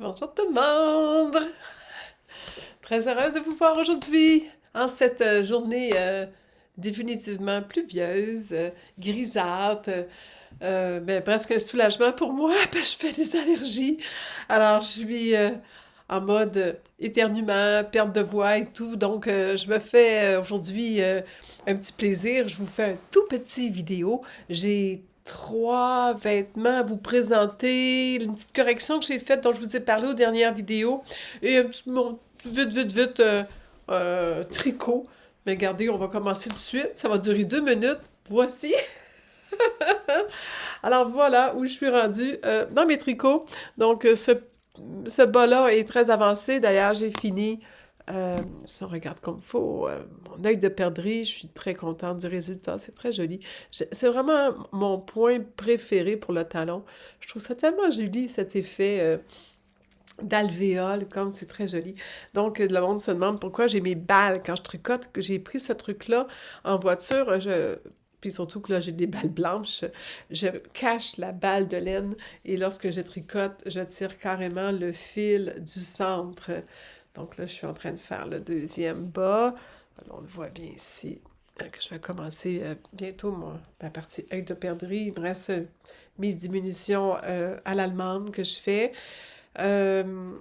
Bonjour tout le monde! Très heureuse de vous voir aujourd'hui en cette journée définitivement pluvieuse, grisâtre, presque un soulagement pour moi parce que je fais des allergies. Alors je suis en mode éternuement, perte de voix et tout, donc je me fais aujourd'hui un petit plaisir. Je vous fais un tout petit vidéo. J'ai trois vêtements à vous présenter, une petite correction que j'ai faite dont je vous ai parlé aux dernières vidéos, et un petit mon vite tricot. Mais regardez, on va commencer tout de suite. Ça va durer 2 minutes. Voici. Alors voilà où je suis rendue dans mes tricots. Donc ce bas-là est très avancé. D'ailleurs, j'ai fini. Si on regarde comme il faut, mon œil de perdrix, je suis très contente du résultat. C'est très joli. C'est vraiment mon point préféré pour le talon. Je trouve ça tellement joli, cet effet d'alvéole, comme c'est très joli. Donc, le monde se demande pourquoi j'ai mes balles quand je tricote, que j'ai pris ce truc-là en voiture. Puis surtout que là, j'ai des balles blanches. Je cache la balle de laine et lorsque je tricote, je tire carrément le fil du centre. Donc là, je suis en train de faire le deuxième bas. Alors, on le voit bien ici, que je vais commencer bientôt ma partie œil de perdrix. Il me reste mes diminutions à l'allemande que je fais. Euh,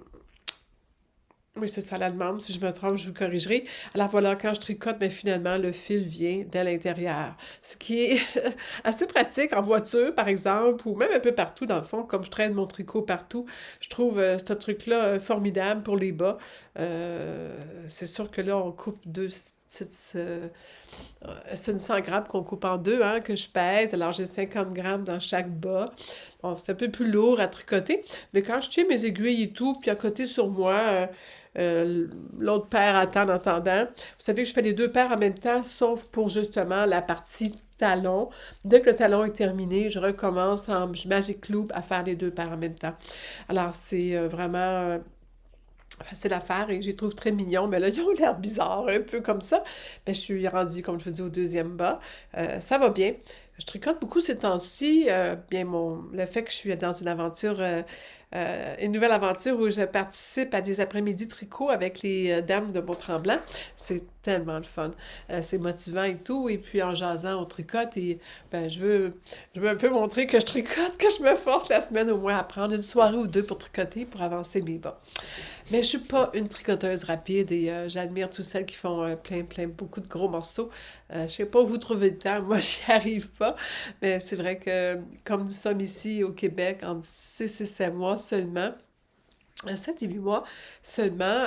oui, c'est ça l'allemande. Si je me trompe, je vous corrigerai. Alors voilà, quand je tricote, mais finalement, le fil vient de l'intérieur. Ce qui est assez pratique en voiture, par exemple, ou même un peu partout, dans le fond, comme je traîne mon tricot partout. Je trouve ce truc-là formidable pour les bas. C'est sûr que là, on coupe deux petites... c'est une 100 grammes qu'on coupe en deux, hein, que je pèse. Alors, j'ai 50 grammes dans chaque bas. Bon, c'est un peu plus lourd à tricoter, mais quand je tiens mes aiguilles et tout, puis à côté sur moi, l'autre paire attend en attendant. Vous savez que je fais les deux paires en même temps, sauf pour justement la partie talon. Dès que le talon est terminé, je recommence en Magic Loop à faire les deux paires en même temps. Alors, c'est vraiment facile à faire et je les trouve très mignons, mais là, ils ont l'air bizarres, un peu comme ça. Mais je suis rendue, comme je vous dis, au deuxième bas. Ça va bien. Je tricote beaucoup ces temps-ci. Le fait que je suis dans une aventure, une nouvelle aventure où je participe à des après-midi tricot avec les dames de Mont-Tremblant, c'est tellement le fun. C'est motivant et tout. Et puis en jasant, on tricote et je veux un peu montrer que je tricote, que je me force la semaine au moins à prendre une soirée ou deux pour tricoter, pour avancer mes bas. Mais je suis pas une tricoteuse rapide et j'admire toutes celles qui font beaucoup de gros morceaux. Je sais pas où vous trouvez le temps, moi j'y arrive pas. Mais c'est vrai que comme nous sommes ici au Québec en 6 et 7 mois seulement, 7 et 8 mois seulement,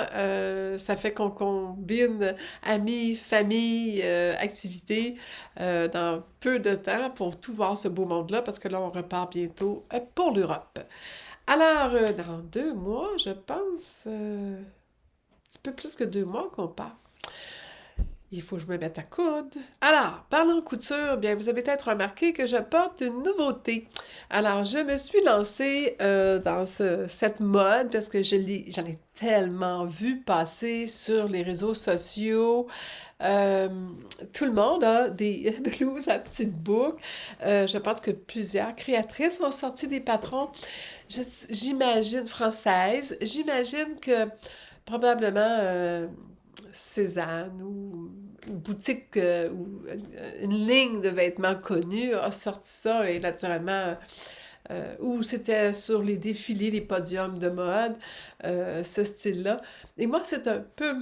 ça fait qu'on combine amis, famille, activités dans peu de temps pour tout voir ce beau monde-là parce que là on repart bientôt pour l'Europe. Alors, dans 2 mois, je pense, un petit peu plus que 2 mois qu'on part. Il faut que je me mette à coudre. Alors, parlant couture, bien, vous avez peut-être remarqué que je porte une nouveauté. Alors, je me suis lancée dans cette mode parce que j'en ai tellement vu passer sur les réseaux sociaux. Euh, Tout le monde a des blouses à petites boucles. Je pense que plusieurs créatrices ont sorti des patrons. J'imagine françaises. J'imagine que probablement Cézanne ou une boutique ou une ligne de vêtements connue a sorti ça et naturellement ou c'était sur les défilés, les podiums de mode, ce style-là. Et moi, c'est un peu,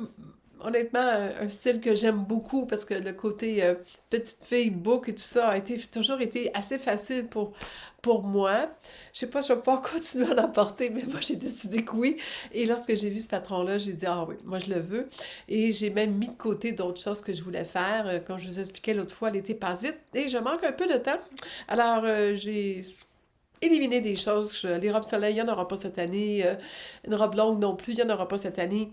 honnêtement, un style que j'aime beaucoup parce que le côté petite fille, book et tout ça toujours été assez facile pour moi. Je sais pas si je vais pouvoir continuer à en porter, mais moi, j'ai décidé que oui. Et lorsque j'ai vu ce patron-là, j'ai dit, ah oui, moi, je le veux. Et j'ai même mis de côté d'autres choses que je voulais faire. Comme je vous expliquais l'autre fois, l'été passe vite et je manque un peu de temps. Alors, j'ai éliminer des choses. Les robes soleil, il n'y en aura pas cette année. Une robe longue non plus, il n'y en aura pas cette année.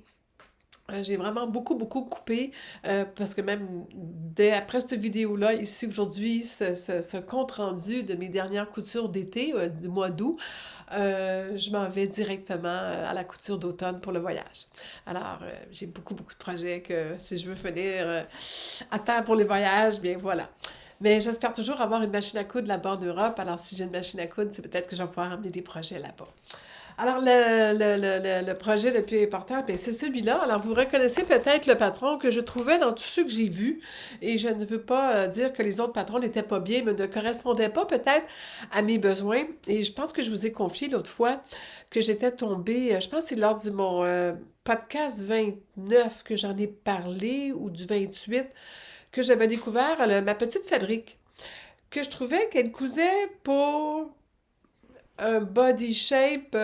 J'ai vraiment beaucoup coupé parce que même après cette vidéo-là, ici aujourd'hui, ce compte-rendu de mes dernières coutures d'été, du mois d'août, je m'en vais directement à la couture d'automne pour le voyage. Alors, j'ai beaucoup de projets que si je veux finir à temps pour les voyages, bien voilà. Mais j'espère toujours avoir une machine à coudre là-bas en Europe. Alors, si j'ai une machine à coudre, c'est peut-être que je vais pouvoir amener des projets là-bas. Alors, le projet le plus important, ben, c'est celui-là. Alors, vous reconnaissez peut-être le patron que je trouvais dans tous ceux que j'ai vus. Et je ne veux pas dire que les autres patrons n'étaient pas bien, mais ne correspondaient pas peut-être à mes besoins. Et je pense que je vous ai confié l'autre fois que j'étais tombée, je pense que c'est lors de mon podcast 29 que j'en ai parlé, ou du 28, que j'avais découvert ma petite fabrique, que je trouvais qu'elle cousait pour un body shape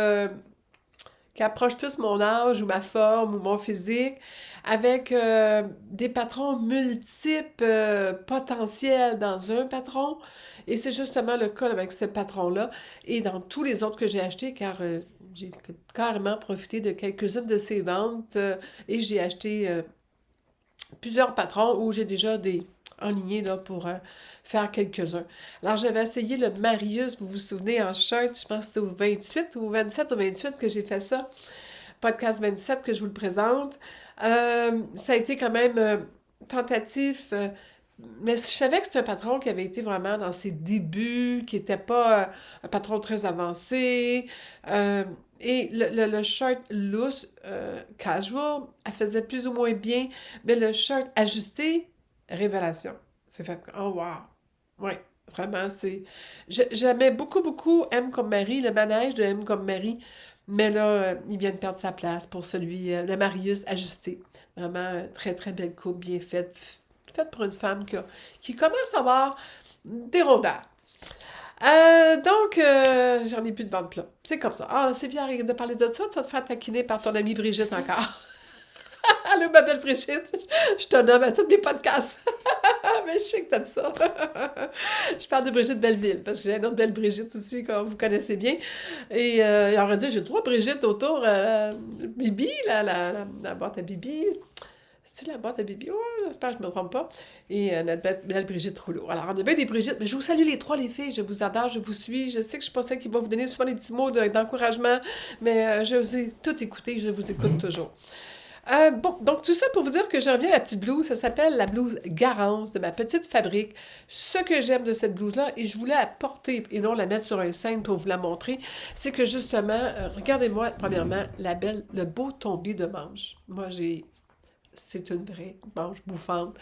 qui approche plus mon âge ou ma forme ou mon physique, avec des patrons multiples potentiels dans un patron. Et c'est justement le cas avec ce patron-là et dans tous les autres que j'ai achetés, car j'ai carrément profité de quelques-unes de ces ventes et j'ai acheté plusieurs patrons où j'ai déjà des enlignés là, pour faire quelques-uns. Alors, j'avais essayé le Marius, vous vous souvenez, en shirt, je pense que c'était au 28 ou 27 ou 28 que j'ai fait ça. Podcast 27 que je vous le présente. Ça a été quand même tentatif, mais je savais que c'était un patron qui avait été vraiment dans ses débuts, qui n'était pas un patron très avancé. Euh, et le shirt loose, casual, elle faisait plus ou moins bien, mais le shirt ajusté, révélation. C'est fait, oh wow! Oui, vraiment, c'est... J'aimais beaucoup, beaucoup M comme Marie, le manège de M comme Marie, mais là, il vient de perdre sa place pour celui, le Marius ajusté. Vraiment, très, très belle coupe, bien faite. Faite pour une femme qui commence à avoir des rondeurs. Donc, j'en ai plus de ventre plat. C'est comme ça. Ah, c'est bien de parler de ça. Tu vas te faire taquiner par ton amie Brigitte encore. Allô, ma belle Brigitte. Je te nomme à tous mes podcasts. Mais je sais que t'aimes ça. Je parle de Brigitte Belleville, parce que j'ai une autre belle Brigitte aussi, comme vous connaissez bien. Et on va dire, j'ai trois Brigitte autour. Bibi, la boîte à Bibi. C'est-tu la boîte à Bibi? Oh, j'espère que je ne me trompe pas. Et notre belle Brigitte Rouleau. Alors, on a bien des Brigitte, mais je vous salue les trois, les filles. Je vous adore, je vous suis. Je sais que je suis pas celle qui va vous donner souvent des petits mots d'encouragement, mais je vous ai tout écouté, je vous écoute toujours. Bon, donc tout ça pour vous dire que je reviens à la petite blouse. Ça s'appelle la blouse Garance de ma petite fabrique. Ce que j'aime de cette blouse-là, et je voulais la porter et non la mettre sur un scène pour vous la montrer, c'est que justement, regardez-moi, premièrement, le beau tombé de manche. Moi, c'est une vraie manche bouffante.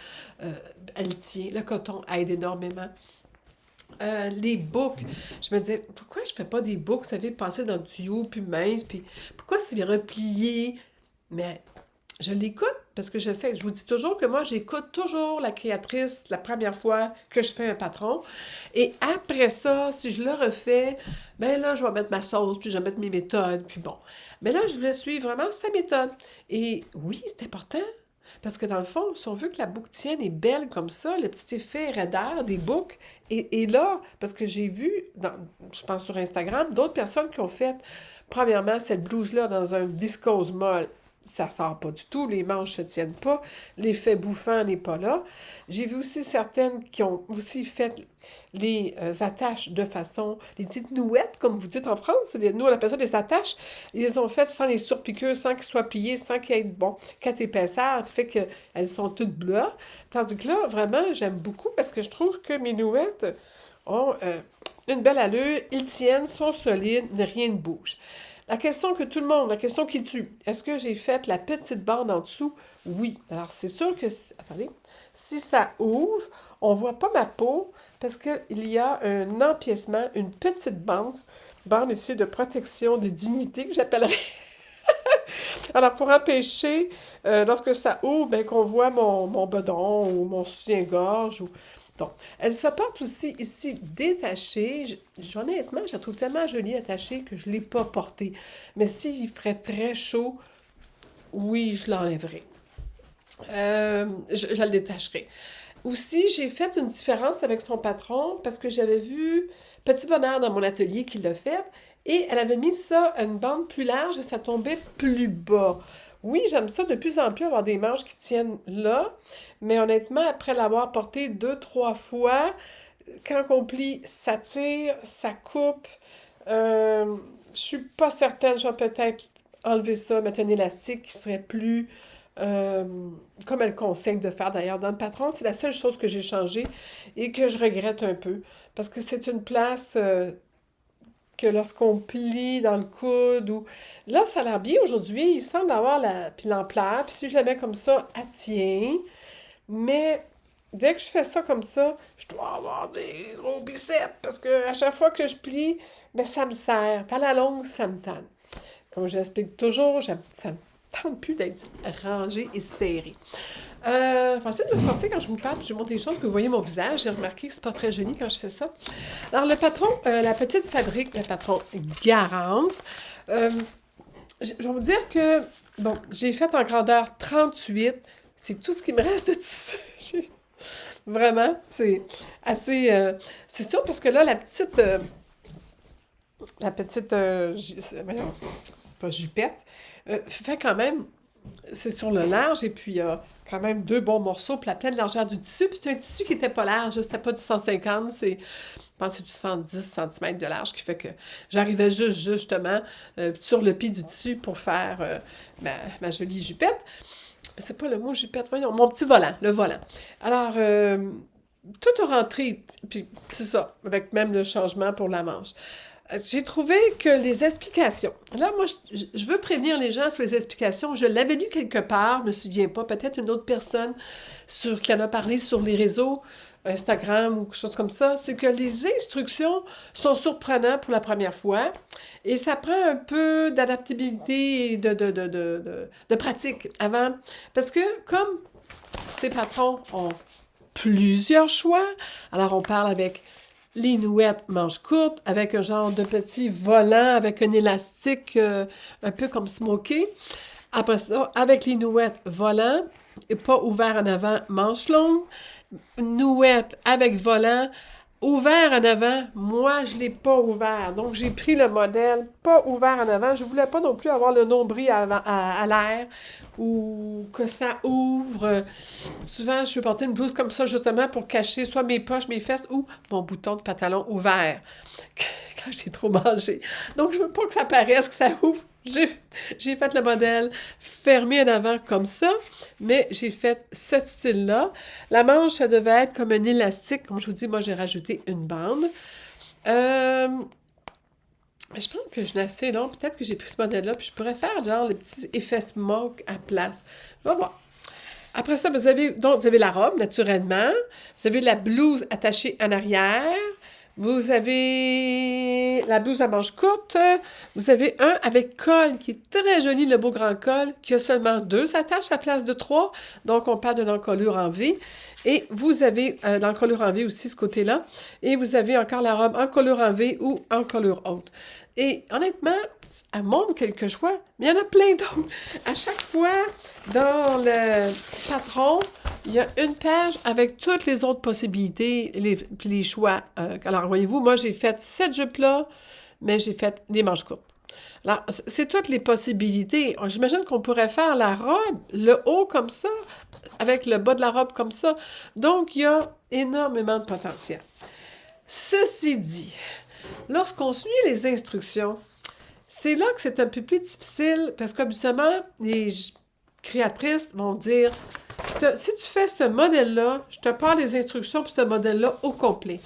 Euh, Elle tient. Le coton aide énormément. Les boucles, je me disais, pourquoi je fais pas des boucles, vous savez, passer dans le tuyau, puis mince, puis pourquoi c'est replié? Mais je l'écoute parce que j'essaie. Je vous dis toujours que moi, j'écoute toujours la créatrice la première fois que je fais un patron. Et après ça, si je le refais, ben là, je vais mettre ma sauce, puis je vais mettre mes méthodes, puis bon. Mais là, je voulais suivre vraiment sa méthode. Et oui, c'est important. Parce que dans le fond, si on veut que la boucle tienne et belle comme ça, le petit effet raideur des boucles, et là, parce que j'ai vu, je pense sur Instagram, d'autres personnes qui ont fait, premièrement, cette blouse-là dans un viscose molle, ça sort pas du tout, les manches se tiennent pas, l'effet bouffant n'est pas là. J'ai vu aussi certaines qui ont aussi fait les attaches de façon, les petites nouettes, comme vous dites en France, nous on appelle ça des attaches, ils les ont faites sans les surpiqûres, sans qu'ils soient pliés, sans qu'il y ait, bon, 4 épaisseurs, fait qu'elles sont toutes bleues. Tandis que là, vraiment, j'aime beaucoup parce que je trouve que mes nouettes ont une belle allure, ils tiennent, sont solides, rien ne bouge. La question que tout le monde, la question qui tue, est-ce que j'ai fait la petite bande en dessous? Oui. Alors, c'est sûr que, attendez, si ça ouvre, on ne voit pas ma peau parce qu'il y a un empiècement, une petite bande ici de protection, de dignité que j'appellerais. Alors, pour empêcher, lorsque ça ouvre, ben, qu'on voit mon bedon ou mon soutien-gorge. Donc, elle se porte aussi ici détachée. Honnêtement, je la trouve tellement jolie attachée que je ne l'ai pas portée. Mais s'il ferait très chaud, oui, je l'enlèverai. Je le détacherai. Aussi, j'ai fait une différence avec son patron parce que j'avais vu Petit Bonheur dans mon atelier qui l'a fait et elle avait mis ça à une bande plus large et ça tombait plus bas. Oui, j'aime ça de plus en plus avoir des manches qui tiennent là, mais honnêtement, après l'avoir porté 2, 3 fois, quand on plie, ça tire, ça coupe. Je suis pas certaine, je vais peut-être enlever ça, mettre un élastique qui serait plus euh, comme elle conseille de faire d'ailleurs dans le patron. C'est la seule chose que j'ai changée et que je regrette un peu parce que c'est une place que lorsqu'on plie dans le coude ou... Là, ça a l'air bien aujourd'hui. Il semble avoir puis l'ampleur. Puis si je la mets comme ça, elle tient. Mais dès que je fais ça comme ça, je dois avoir des gros biceps parce que à chaque fois que je plie, ben, ça me sert. Puis à la longue, ça me tente. Comme j'explique toujours, ça me tente plus d'être rangé et serré. Je vais essayer de me forcer quand je vous parle, puis je vous montre des choses que vous voyez mon visage. J'ai remarqué que c'est pas très joli quand je fais ça. Alors, le patron, la petite fabrique, le patron Garance, euh, je vais vous dire que, bon, j'ai fait en grandeur 38. C'est tout ce qui me reste de tissu. Vraiment, c'est assez... c'est sûr, parce que là, voyons, pas jupette, fait quand même, c'est sur le large, et puis il y a quand même deux bons morceaux pour la pleine largeur du tissu. Puis c'est un tissu qui n'était pas large, c'était pas du 150, je pense que c'est du 110 cm de large, qui fait que j'arrivais justement sur le pied du tissu pour faire ma jolie jupette. Mais c'est pas le mot jupette, voyons, mon petit volant, le volant. Alors, tout a rentré, puis c'est ça, avec même le changement pour la manche. J'ai trouvé que les explications. Là, moi, je veux prévenir les gens sur les explications. Je l'avais lu quelque part, je ne me souviens pas, peut-être une autre personne qui en a parlé sur les réseaux, Instagram ou quelque chose comme ça. C'est que les instructions sont surprenantes pour la première fois et ça prend un peu d'adaptabilité et de pratique avant. Parce que comme ces patrons ont plusieurs choix, alors on parle avec les nouettes manches courtes, avec un genre de petit volant, avec un élastique un peu comme smoké. Après ça, avec les nouettes volant, et pas ouvert en avant, manches longues. Nouette avec volant, ouvert en avant. Moi, je ne l'ai pas ouvert. Donc, j'ai pris le modèle pas ouvert en avant. Je ne voulais pas non plus avoir le nombril à l'air ou que ça ouvre. Souvent, je vais porter une blouse comme ça justement pour cacher soit mes poches, mes fesses ou mon bouton de pantalon ouvert quand j'ai trop mangé. Donc, je veux pas que ça paraisse que ça ouvre. J'ai fait le modèle fermé en avant comme ça, mais j'ai fait ce style-là. La manche, ça devait être comme un élastique. Comme je vous dis, moi, j'ai rajouté une bande. Mais je pense que je l'ai assez long. Peut-être que j'ai pris ce modèle-là, puis je pourrais faire genre le petit effet smoke à place. Je vais voir. Après ça, vous avez la robe, naturellement. Vous avez la blouse attachée en arrière. Vous avez la blouse à manches courtes. Vous avez un avec col qui est très joli, le beau grand col, qui a seulement 2 attaches à place de 3. Donc, on parle d'une encolure en V. Et vous avez l'encolure en V aussi, ce côté-là. Et vous avez encore la robe encolure en V ou encolure haute. Et honnêtement, elle montre quelques choix, mais il y en a plein d'autres. À chaque fois, dans le patron, il y a une page avec toutes les autres possibilités, puis les choix. Alors, voyez-vous, moi, j'ai fait 7 jupes-là, mais j'ai fait les manches courtes. Alors, c'est toutes les possibilités. J'imagine qu'on pourrait faire la robe, le haut comme ça, avec le bas de la robe comme ça. Donc, il y a énormément de potentiel. Ceci dit, lorsqu'on suit les instructions, c'est là que c'est un peu plus difficile parce qu'habituellement, les créatrices vont dire si tu fais ce modèle-là, je te parle des instructions pour ce modèle-là au complet.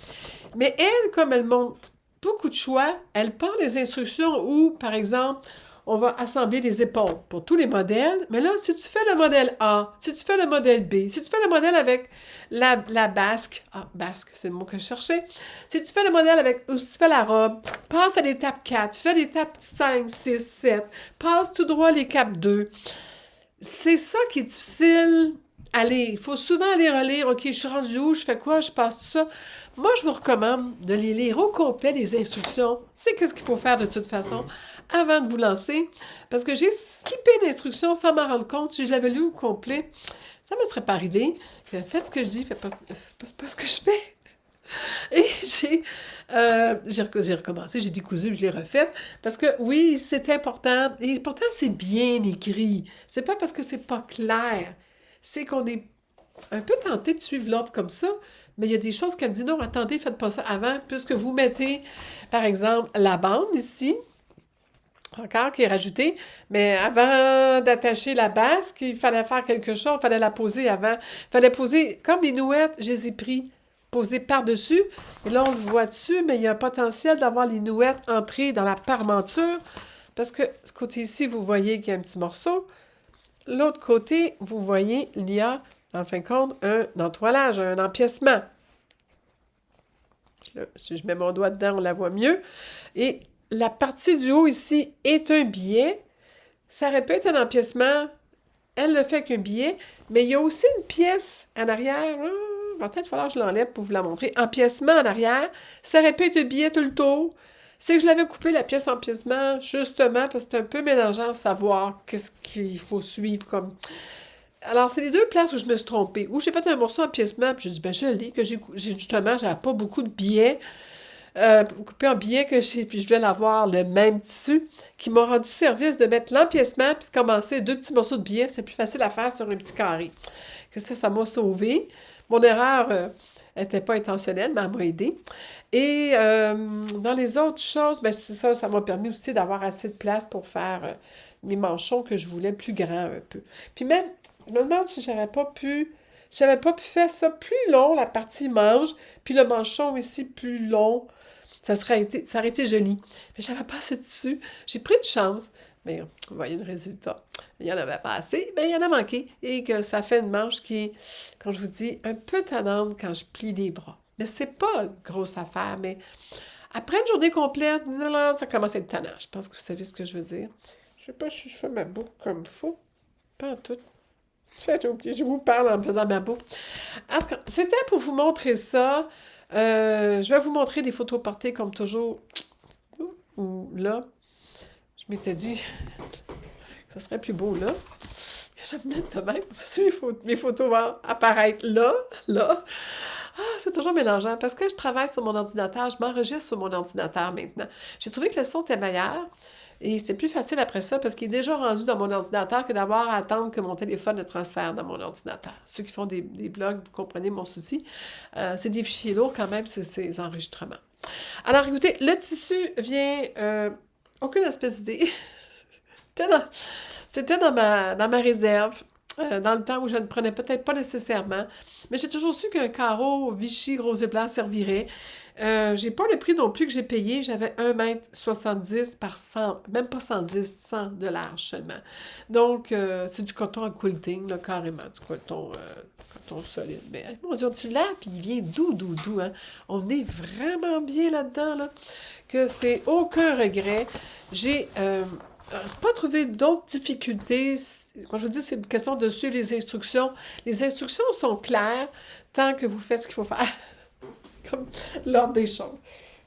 Mais elle, comme elle montre beaucoup de choix, elle parle des instructions où, par exemple, on va assembler des épaules pour tous les modèles. Mais là, si tu fais le modèle A, si tu fais le modèle B, si tu fais le modèle avec la basque, basque, c'est le mot que je cherchais. Si tu fais le modèle ou si tu fais la robe, passe à l'étape 4, tu fais l'étape 5, 6, 7, passe tout droit à l'étape 2. C'est ça qui est difficile. Allez, il faut souvent aller relire. OK, je suis rendu où? Je fais quoi? Je passe tout ça. Moi, je vous recommande de les lire au complet, les instructions. Tu sais, qu'est-ce qu'il faut faire de toute façon avant de vous lancer. Parce que j'ai skippé l'instruction sans m'en rendre compte. Si je l'avais lu au complet, ça ne me serait pas arrivé. Faites ce que je dis, faites pas ce que je fais. Et j'ai recommencé, j'ai décousu, je l'ai refaite. Parce que oui, c'est important. Et pourtant, c'est bien écrit. C'est pas parce que c'est pas clair. C'est qu'on est un peu tenté de suivre l'ordre comme ça. Mais il y a des choses qu'elle dit non, attendez, faites pas ça avant, puisque vous mettez, par exemple, la bande ici. Encore qui est rajoutée, mais avant d'attacher la basque, il fallait faire quelque chose, il fallait la poser avant. Il fallait poser, comme les nouettes, je les ai pris posé par-dessus. Et là, on le voit dessus, mais il y a un potentiel d'avoir les nouettes entrées dans la parmenture. Parce que ce côté ici, vous voyez qu'il y a un petit morceau. L'autre côté, vous voyez, il y a, en fin de compte, un entoilage, un empiècement. Si je mets mon doigt dedans, on la voit mieux. Et la partie du haut ici est un billet. Ça aurait pu être un empiècement. Elle le fait avec un billet, mais il y a aussi une pièce en arrière. Va peut-être falloir que je l'enlève pour vous la montrer. Empiècement en arrière. Ça aurait pu être un billet tout le tour. C'est que je l'avais coupé la pièce empiècement justement parce que c'est un peu mélangeant à savoir qu'est-ce qu'il faut suivre comme. Alors, c'est les deux places où je me suis trompée. Où j'ai fait un morceau empiècement, puis j'ai dit, ben je l'ai, que justement, j'avais pas beaucoup de billets. Coupé en billets que j'ai, puis je vais l'avoir le même tissu, qui m'a rendu service de mettre l'empiècement, puis de commencer deux petits morceaux de billets. C'est plus facile à faire sur un petit carré. Que ça m'a sauvé. Mon erreur n'était pas intentionnelle, mais elle m'a aidé. Et dans les autres choses, ben c'est ça, ça m'a permis aussi d'avoir assez de place pour faire mes manchons que je voulais plus grands un peu. Puis même, je me demande si j'avais pas pu faire ça plus long, la partie manche, puis le manchon ici plus long. Ça aurait été joli. Mais j'avais pas assez de tissu. J'ai pris une chance. Mais vous voyez le résultat. Il n'y en avait pas assez, mais il y en a manqué. Et que ça fait une manche qui est, quand je vous dis, un peu tannante quand je plie les bras. Mais c'est pas une grosse affaire, mais après une journée complète, non, ça commence à être tannant. Je pense que vous savez ce que je veux dire. Je sais pas si je fais ma boucle comme il faut. Pas en tout. Je vous parle en me faisant ma boucle. C'était pour vous montrer ça. Je vais vous montrer des photos portées comme toujours. Ou là. Je m'étais dit que ça serait plus beau là. Je vais me mettre de même. Mes photos vont apparaître là, là. Ah, c'est toujours mélangeant. Parce que je travaille sur mon ordinateur, je m'enregistre sur mon ordinateur maintenant. J'ai trouvé que le son était meilleur. Et c'est plus facile après ça parce qu'il est déjà rendu dans mon ordinateur que d'avoir à attendre que mon téléphone le transfère dans mon ordinateur. Ceux qui font des blogs, vous comprenez mon souci. C'est des fichiers lourds quand même, ces enregistrements. Alors écoutez, le tissu vient... aucune espèce d'idée. C'était dans ma réserve, dans le temps où je ne prenais peut-être pas nécessairement. Mais j'ai toujours su qu'un carreau Vichy rose et blanc servirait. J'ai pas le prix non plus que j'ai payé. J'avais 1,70 m par 100, même pas 110, 100 $ seulement. Donc, c'est du coton en quilting, là, carrément, du coton solide. Mais mon Dieu, tu l'as, puis il vient doux, doux, doux. Hein? On est vraiment bien là-dedans, là, que c'est aucun regret. J'ai pas trouvé d'autres difficultés. Quand je vous dis, c'est une question de suivre les instructions. Les instructions sont claires tant que vous faites ce qu'il faut faire. Comme l'ordre des choses.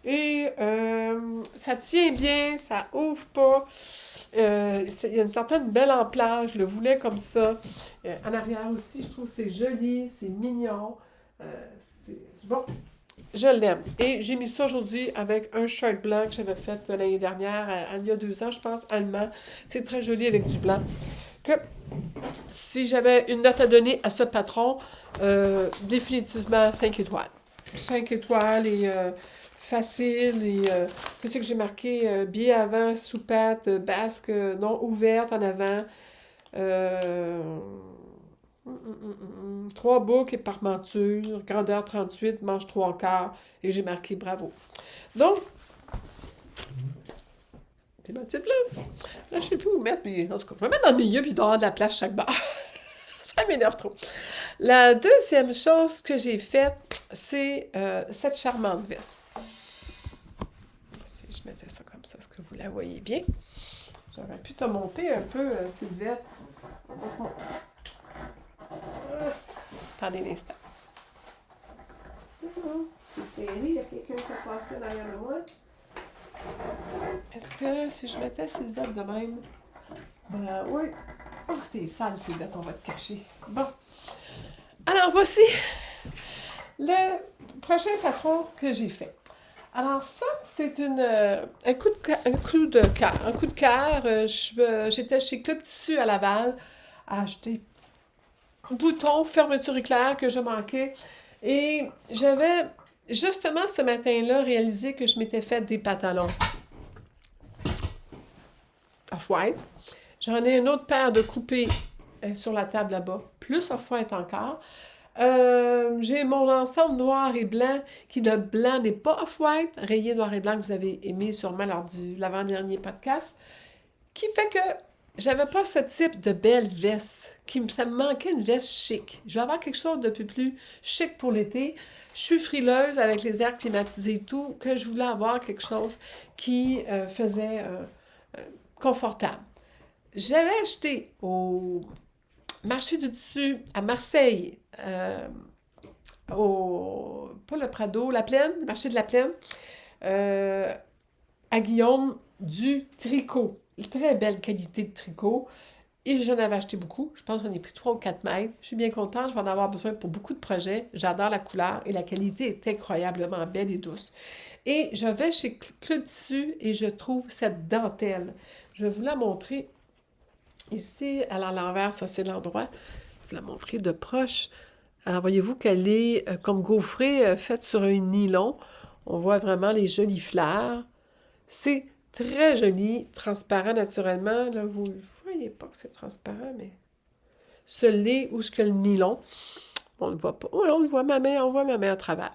Et ça tient bien, ça ouvre pas. Il y a une certaine belle emplage, je le voulais comme ça. En arrière aussi, je trouve que c'est joli, c'est mignon. Bon, je l'aime. Et j'ai mis ça aujourd'hui avec un shirt blanc que j'avais fait l'année dernière, il y a 2 ans, je pense, allemand. C'est très joli avec du blanc. Que si j'avais une note à donner à ce patron, définitivement 5 étoiles. 5 étoiles et facile et qu'est-ce que j'ai marqué? Biais avant, soupate, basque, non ouverte en avant. 3 boucles et parmenture, grandeur 38, manche 3/4 et j'ai marqué bravo. Donc, c'est ma petite blouse. Là, je sais plus où mettre, mais en tout cas, je vais mettre dans le milieu puis il doit y avoir de la place chaque barre. Ça m'énerve trop. La deuxième chose que j'ai faite, c'est cette charmante veste. Si je mettais ça comme ça, est-ce que vous la voyez bien? J'aurais pu te monter un peu, Sylvette. Attendez un instant. C'est serré, il y a quelqu'un qui a passé derrière moi. Est-ce que si je mettais Sylvette de même? Ben oui. Oh, t'es sale, Sylvette, on va te cacher. Bon. Alors, voici le prochain patron que j'ai fait. Alors ça, c'est un coup de cœur. J'étais chez Club Tissu à Laval à acheter boutons, fermeture éclair que je manquais. Et j'avais justement ce matin-là réalisé que je m'étais fait des pantalons off-white. J'en ai une autre paire de coupés sur la table là-bas, plus off-white encore. J'ai mon ensemble noir et blanc, qui le blanc n'est pas off-white, rayé noir et blanc que vous avez aimé sûrement lors de l'avant-dernier podcast, qui fait que j'avais pas ce type de belle veste. Ça me manquait une veste chic. Je vais avoir quelque chose de plus chic pour l'été. Je suis frileuse avec les airs climatisés et tout, que je voulais avoir quelque chose qui faisait confortable. J'avais acheté au marché du tissu à Marseille, pas le Prado, la Plaine, le marché de la Plaine, euh, à Guillaume, du tricot. Très belle qualité de tricot. Et j'en avais acheté beaucoup. Je pense que j'en ai pris 3 ou 4 mètres. Je suis bien contente. Je vais en avoir besoin pour beaucoup de projets. J'adore la couleur et la qualité est incroyablement belle et douce. Et je vais chez Club Tissu et je trouve cette dentelle. Je vais vous la montrer ici. À l'envers, ça c'est l'endroit. Je vais vous la montrer de proche. Alors voyez-vous qu'elle est comme gaufrée, faite sur un nylon. On voit vraiment les jolies fleurs. C'est très joli, transparent naturellement. Là, vous ne voyez pas que c'est transparent, mais ce lait ou ce que le nylon, on ne le voit pas. Oui, on voit ma main à travers.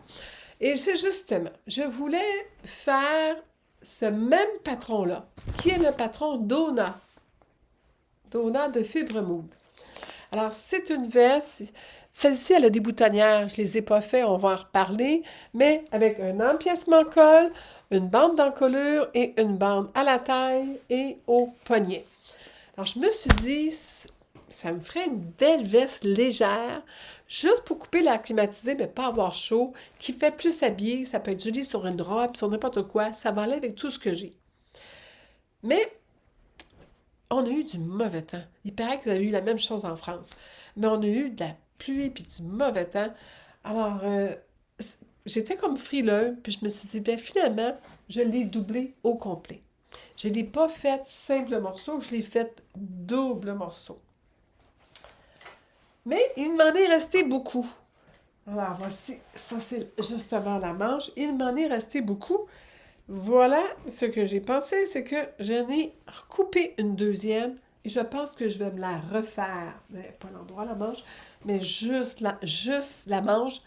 Et c'est justement, je voulais faire ce même patron-là, qui est le patron Donna. Donna de Fibre Mood. Alors, c'est une veste. Celle-ci, elle a des boutonnières. Je ne les ai pas fait, on va en reparler. Mais avec un empiècement colle, une bande d'encolure et une bande à la taille et au poignet. Alors, je me suis dit, ça me ferait une belle veste légère, juste pour couper l'air climatisé, mais pas avoir chaud, qui fait plus habillé. Ça peut être joli sur une robe, sur n'importe quoi. Ça va aller avec tout ce que j'ai. Mais on a eu du mauvais temps. Il paraît que vous avez eu la même chose en France. Mais on a eu de la pluie et du mauvais temps. Alors, j'étais comme frileux, puis je me suis dit, bien finalement, je l'ai doublé au complet. Je ne l'ai pas fait simple morceau, je l'ai fait double morceau. Mais il m'en est resté beaucoup. Alors, voici, ça c'est justement la manche. Il m'en est resté beaucoup. Voilà ce que j'ai pensé, c'est que j'en ai recoupé une deuxième et je pense que je vais me la refaire. Mais pas l'endroit, la manche, mais juste la manche,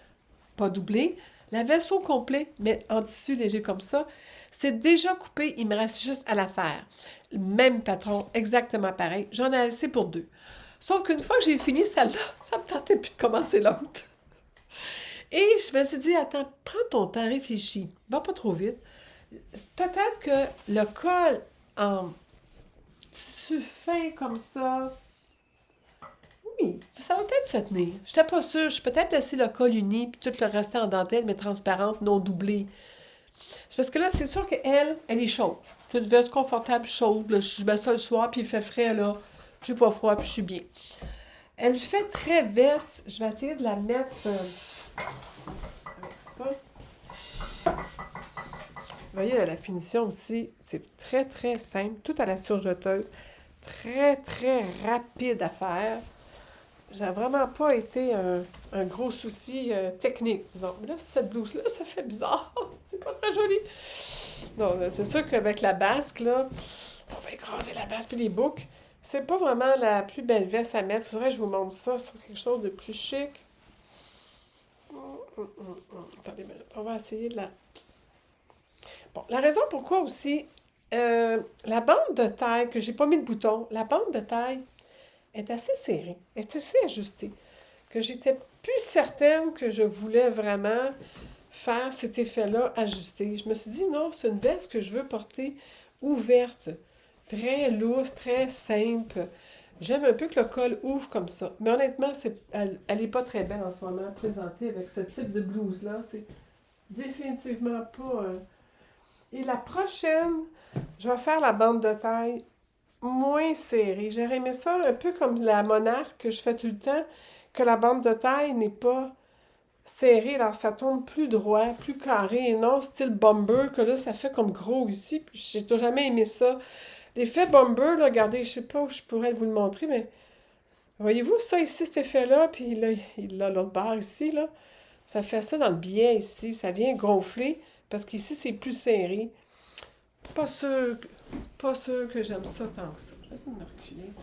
pas doublée. La veste au complet, mais en tissu léger comme ça. C'est déjà coupé, il me reste juste à la faire. Le même patron, exactement pareil. J'en ai assez pour 2. Sauf qu'une fois que j'ai fini celle-là, ça me tentait plus de commencer l'autre. Et je me suis dit, attends, prends ton temps, réfléchis. Va pas trop vite. Peut-être que le col en tissu fin comme ça, oui, ça va peut-être se tenir. Je n'étais pas sûre. Je vais peut-être laisser le col uni puis tout le reste en dentelle, mais transparente, non doublée. Parce que là, c'est sûr qu'elle, elle est chaude. J'ai une veste confortable, chaude. Là, je mets ça le soir, puis il fait frais, là. J'ai pas froid, puis je suis bien. Elle fait très veste. Je vais essayer de la mettre avec ça. Vous voyez, la finition aussi, c'est très, très simple. Tout à la surjeteuse. Très, très rapide à faire. Ça n'a vraiment pas été un gros souci technique, disons. Mais là, cette blouse-là, ça fait bizarre. C'est pas très joli. Non, c'est sûr qu'avec la basque, là, on va écraser la basque et les boucles. C'est pas vraiment la plus belle veste à mettre. Faudrait que je vous montre ça sur quelque chose de plus chic. Attendez une minute. On va essayer de la... Bon, la raison pourquoi aussi, la bande de taille, que j'ai pas mis de bouton, la bande de taille est assez serrée, est assez ajustée, que j'étais plus certaine que je voulais vraiment faire cet effet-là ajusté. Je me suis dit, non, c'est une veste que je veux porter ouverte, très loose, très simple. J'aime un peu que le col ouvre comme ça. Mais honnêtement, elle est pas très belle en ce moment, présentée avec ce type de blouse-là. C'est définitivement pas... Et la prochaine, je vais faire la bande de taille moins serrée. J'aurais aimé ça un peu comme la monarque que je fais tout le temps, que la bande de taille n'est pas serrée, alors ça tourne plus droit, plus carré, et non style bomber, que là, ça fait comme gros ici, puis j'ai jamais aimé ça. L'effet bomber, là, regardez, je sais pas où je pourrais vous le montrer, mais voyez-vous ça ici, cet effet-là, puis là, il a l'autre barre ici, là, ça fait ça dans le biais ici, ça vient gonfler, parce qu'ici, c'est plus serré. Pas sûr, pas sûr que j'aime ça tant que ça. Je vais essayer de me reculer.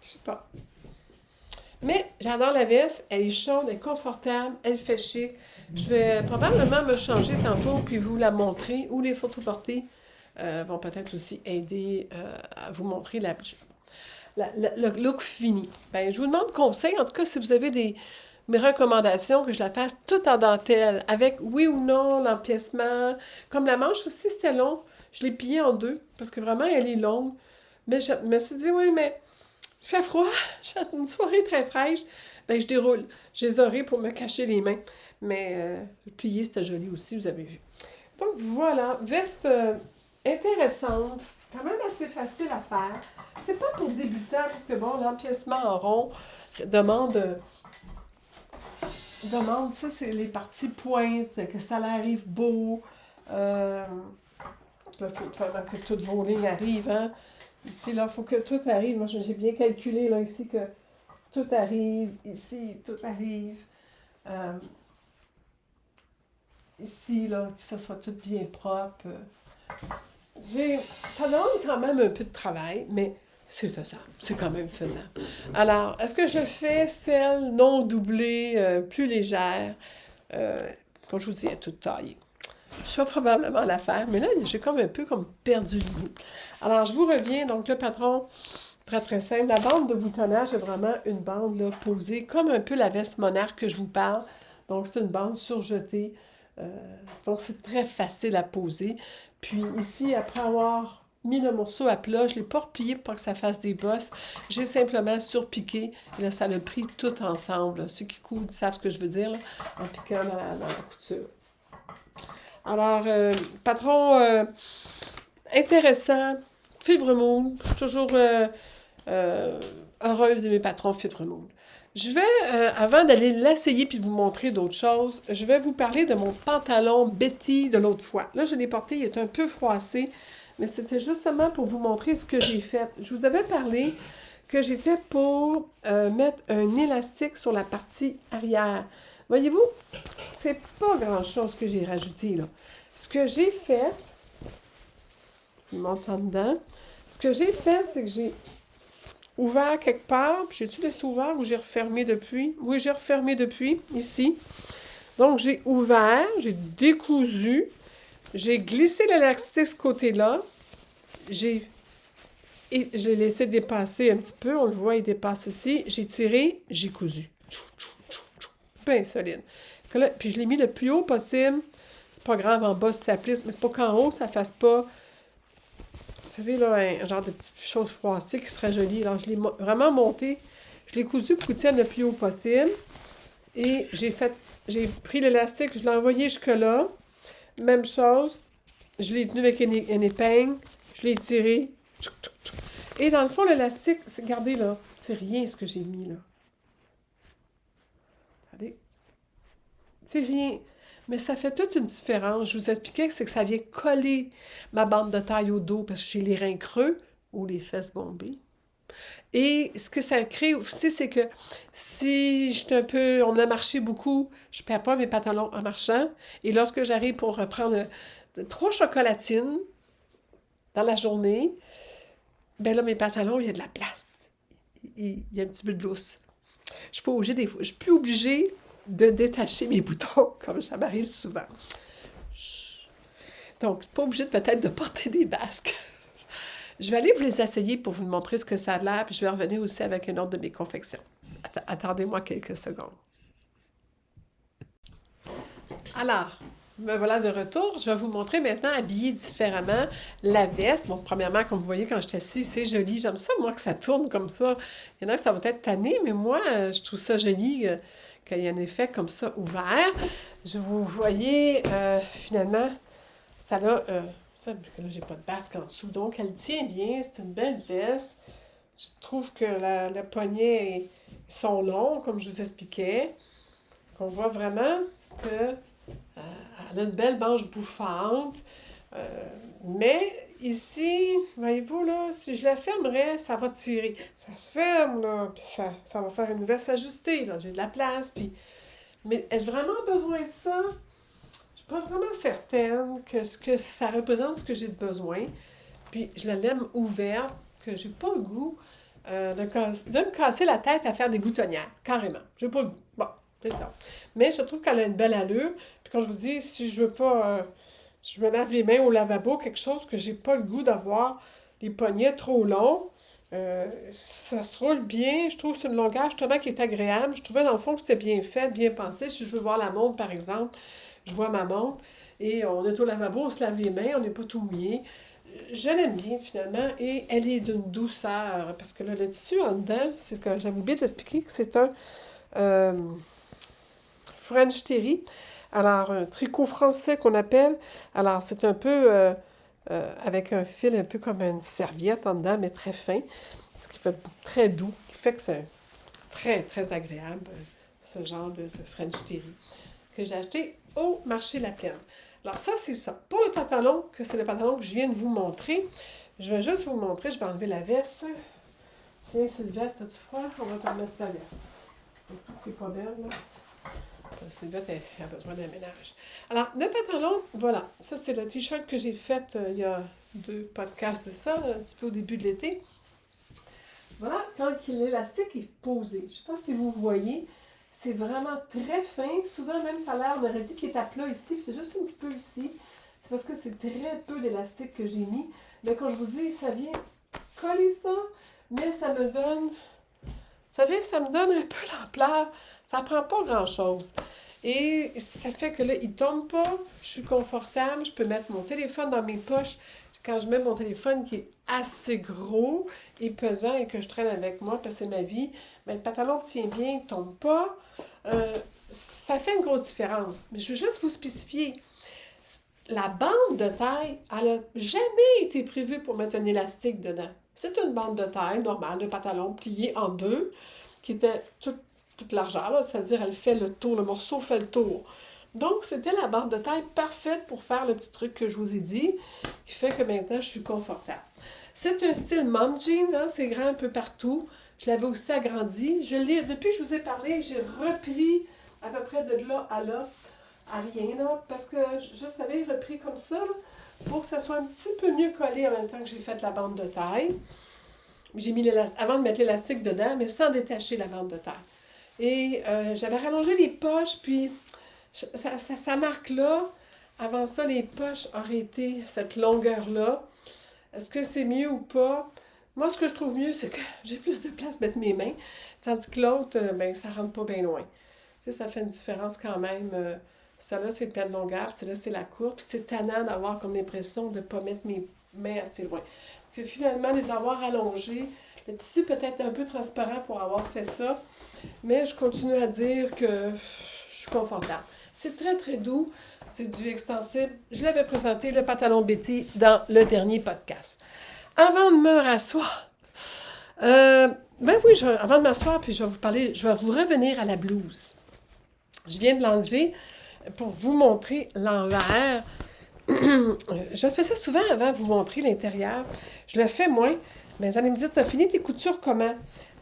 Je sais pas. Mais j'adore la veste, elle est chaude, elle est confortable, elle fait chic. Je vais probablement me changer tantôt puis vous la montrer ou les photos portées vont peut-être aussi aider à vous montrer le look fini. Ben, je vous demande conseil, en tout cas, si vous avez mes recommandations, que je la fasse toute en dentelle, avec oui ou non l'empiècement. Comme la manche aussi, c'était long. Je l'ai pliée en deux, parce que vraiment, elle est longue. Mais je me suis dit, oui, mais il fait froid, j'ai une soirée très fraîche. Ben, je déroule. J'ai les oreilles pour me cacher les mains. Mais plier, c'était joli aussi, vous avez vu. Donc voilà, veste intéressante, quand même assez facile à faire. C'est pas pour débutants, parce que bon, l'empiècement en rond demande, ça c'est les parties pointes, que ça arrive beau. Il faut vraiment que toutes vos lignes arrivent, hein. Ici, là, il faut que tout arrive. Moi, j'ai bien calculé, là, ici, que tout arrive. Ici, tout arrive. Euh, Ici, là, que ça soit tout bien propre. Ça demande quand même un peu de travail, mais c'est faisable. C'est quand même faisable. Alors, est-ce que je fais celle non doublée, plus légère? Euh, Comme je vous dis, elle est toute taillée. Je vais probablement la faire, mais là, j'ai comme un peu comme perdu le goût. Alors, je vous reviens. Donc, le patron, très très simple. La bande de boutonnage est vraiment une bande là, posée, comme un peu la veste monarque que je vous parle. Donc, c'est une bande surjetée. Euh, donc, c'est très facile à poser. Puis ici, après avoir mis le morceau à plat, je ne l'ai pas replié pour pas que ça fasse des bosses. J'ai simplement surpiqué. Et là, ça l'a pris tout ensemble, là. Ceux qui coudent savent ce que je veux dire, là, en piquant dans la couture. Alors, patron intéressant, fibre moule. Je suis toujours heureuse de mes patrons fibre moule. Je vais, avant d'aller l'essayer puis de vous montrer d'autres choses, je vais vous parler de mon pantalon Betty de l'autre fois. Là, je l'ai porté, il est un peu froissé, mais c'était justement pour vous montrer ce que j'ai fait. Je vous avais parlé que j'ai fait pour mettre un élastique sur la partie arrière. Voyez-vous, c'est pas grand-chose que j'ai rajouté là. Ce que j'ai fait, je vous montre en dedans, ce que j'ai fait, c'est que j'ai ouvert quelque part, puis j'ai-tu laissé ouvert ou j'ai refermé depuis? Oui, j'ai refermé depuis, ici. Donc, j'ai ouvert, j'ai décousu, j'ai glissé l'élastique de ce côté-là, j'ai laissé dépasser un petit peu, on le voit, il dépasse ici, j'ai tiré, j'ai cousu. Bien solide. Puis je l'ai mis le plus haut possible. C'est pas grave, en bas, si ça plisse, mais pas qu'en haut, ça fasse pas, vous savez, là, un genre de petite chose froissée qui serait jolie. Alors, je l'ai vraiment monté. Je l'ai cousu pour qu'il tienne le plus haut possible. Et j'ai pris l'élastique, je l'ai envoyé jusque-là. Même chose. Je l'ai tenu avec une épingle. Je l'ai tiré. Et dans le fond, l'élastique, regardez là, c'est rien ce que j'ai mis là. Regardez. C'est rien. Mais ça fait toute une différence. Je vous expliquais que c'est que ça vient coller ma bande de taille au dos parce que j'ai les reins creux ou les fesses bombées. Et ce que ça crée aussi, c'est que si j'étais on a marché beaucoup, je ne perds pas mes pantalons en marchant. Et lorsque j'arrive pour reprendre 3 chocolatines dans la journée, ben là, mes pantalons, il y a de la place. Il y a un petit peu de lousse. Je suis plus obligée de détacher mes boutons, comme ça m'arrive souvent. Donc, pas obligée peut-être de porter des basques. Je vais aller vous les essayer pour vous montrer ce que ça a l'air, puis je vais revenir aussi avec une autre de mes confections. Attendez-moi quelques secondes. Alors, me voilà de retour. Je vais vous montrer maintenant habillée différemment la veste. Bon, premièrement, comme vous voyez, quand je suis assise, c'est joli. J'aime ça, moi, que ça tourne comme ça. Il y en a que ça va être tanné, mais moi, je trouve ça joli qu'il y ait un effet comme ça ouvert. Vous voyez, finalement, ça a... ça, là, j'ai pas de basque en dessous, donc elle tient bien. C'est une belle veste. Je trouve que le poignet sont longs, comme je vous expliquais. On voit vraiment que elle a une belle manche bouffante. Mais ici, voyez-vous, là, si je la fermerais, ça va tirer. Ça se ferme, là, puis ça va faire une veste ajustée, là. J'ai de la place, puis... Mais ai-je vraiment besoin de ça? Je suis pas vraiment certaine que ce que ça représente ce que j'ai de besoin. Puis je la l'aime ouverte, que j'ai pas le goût de me casser la tête à faire des boutonnières, carrément. J'ai pas le goût. Bon, c'est ça. Mais je trouve qu'elle a une belle allure. Puis quand je vous dis, si je veux pas, je me lave les mains au lavabo, quelque chose que j'ai pas le goût d'avoir les poignets trop longs, ça se roule bien. Je trouve que c'est une longueur justement qui est agréable. Je trouvais dans le fond que c'était bien fait, bien pensé. Si je veux voir la montre, par exemple, je vois ma montre et on est au lavabo, on se lave les mains, on n'est pas tout mouillé. Je l'aime bien finalement et elle est d'une douceur parce que là, le tissu en dedans, c'est que j'avais oublié de t'expliquer que c'est un euh, French Terry. Alors, un tricot français qu'on appelle. Alors, c'est un peu avec un fil un peu comme une serviette en dedans, mais très fin, ce qui fait très doux, qui fait que c'est très, très agréable, ce genre de French Terry que j'ai acheté au marché La Plaine. Alors ça, c'est ça. Pour le pantalon, que c'est le pantalon que je viens de vous montrer, je vais juste vous montrer, je vais enlever la veste. Tiens, Sylvette, as-tu froid? On va te remettre ta veste. Surtout que t'es pas belle, là. Sylvette elle a besoin d'un ménage. Alors, le pantalon, voilà. Ça, c'est le t-shirt que j'ai fait il y a 2 podcasts de ça, un petit peu au début de l'été. Voilà, quand l'élastique est posé. Je ne sais pas si vous voyez, c'est vraiment très fin. Souvent, même ça a l'air, on aurait dit qu'il est à plat ici, puis c'est juste un petit peu ici. C'est parce que c'est très peu d'élastique que j'ai mis. Mais quand je vous dis, ça vient coller ça, mais ça me donne... Vous savez, ça me donne un peu l'ampleur. Ça prend pas grand-chose. Et ça fait que là, il tombe pas, je suis confortable, je peux mettre mon téléphone dans mes poches. Quand je mets mon téléphone qui est assez gros et pesant et que je traîne avec moi, parce que c'est ma vie, mais le pantalon tient bien, il ne tombe pas. Ça fait une grosse différence. Mais je veux juste vous spécifier, la bande de taille, elle n'a jamais été prévue pour mettre un élastique dedans. C'est une bande de taille normale de pantalon pliée en deux, qui était toute largeur, c'est-à-dire elle fait le tour, le morceau fait le tour. Donc, c'était la bande de taille parfaite pour faire le petit truc que je vous ai dit, qui fait que maintenant, je suis confortable. C'est un style mom jean, hein, c'est grand un peu partout. Je l'avais aussi agrandi. Depuis que je vous ai parlé, j'ai repris à peu près de là à rien, là, parce que je l'avais repris comme ça, là, pour que ça soit un petit peu mieux collé en même temps que j'ai fait la bande de taille. J'ai mis l'élastique, avant de mettre l'élastique dedans, mais sans détacher la bande de taille. Et j'avais rallongé les poches, puis ça marque là. Avant ça, les poches auraient été cette longueur-là. Est-ce que c'est mieux ou pas? Moi, ce que je trouve mieux, c'est que j'ai plus de place à mettre mes mains, tandis que l'autre, ben, ça rentre pas bien loin. Tu sais, ça fait une différence quand même. Celle-là, c'est le plein de longueur, celle-là, c'est la courbe. Puis c'est tannant d'avoir comme l'impression de ne pas mettre mes mains assez loin. Puis finalement, les avoir allongées, le tissu peut être un peu transparent pour avoir fait ça, mais je continue à dire que je suis confortable. C'est très, très doux. C'est du extensible. Je l'avais présenté, le pantalon Betty, dans le dernier podcast. Avant de me rasseoir, ben oui, avant de m'asseoir, puis je vais vous parler, je vais vous revenir à la blouse. Je viens de l'enlever pour vous montrer l'envers. Je fais ça souvent avant de vous montrer l'intérieur. Je le fais moins, mais vous allez me dire, t'as fini tes coutures comment?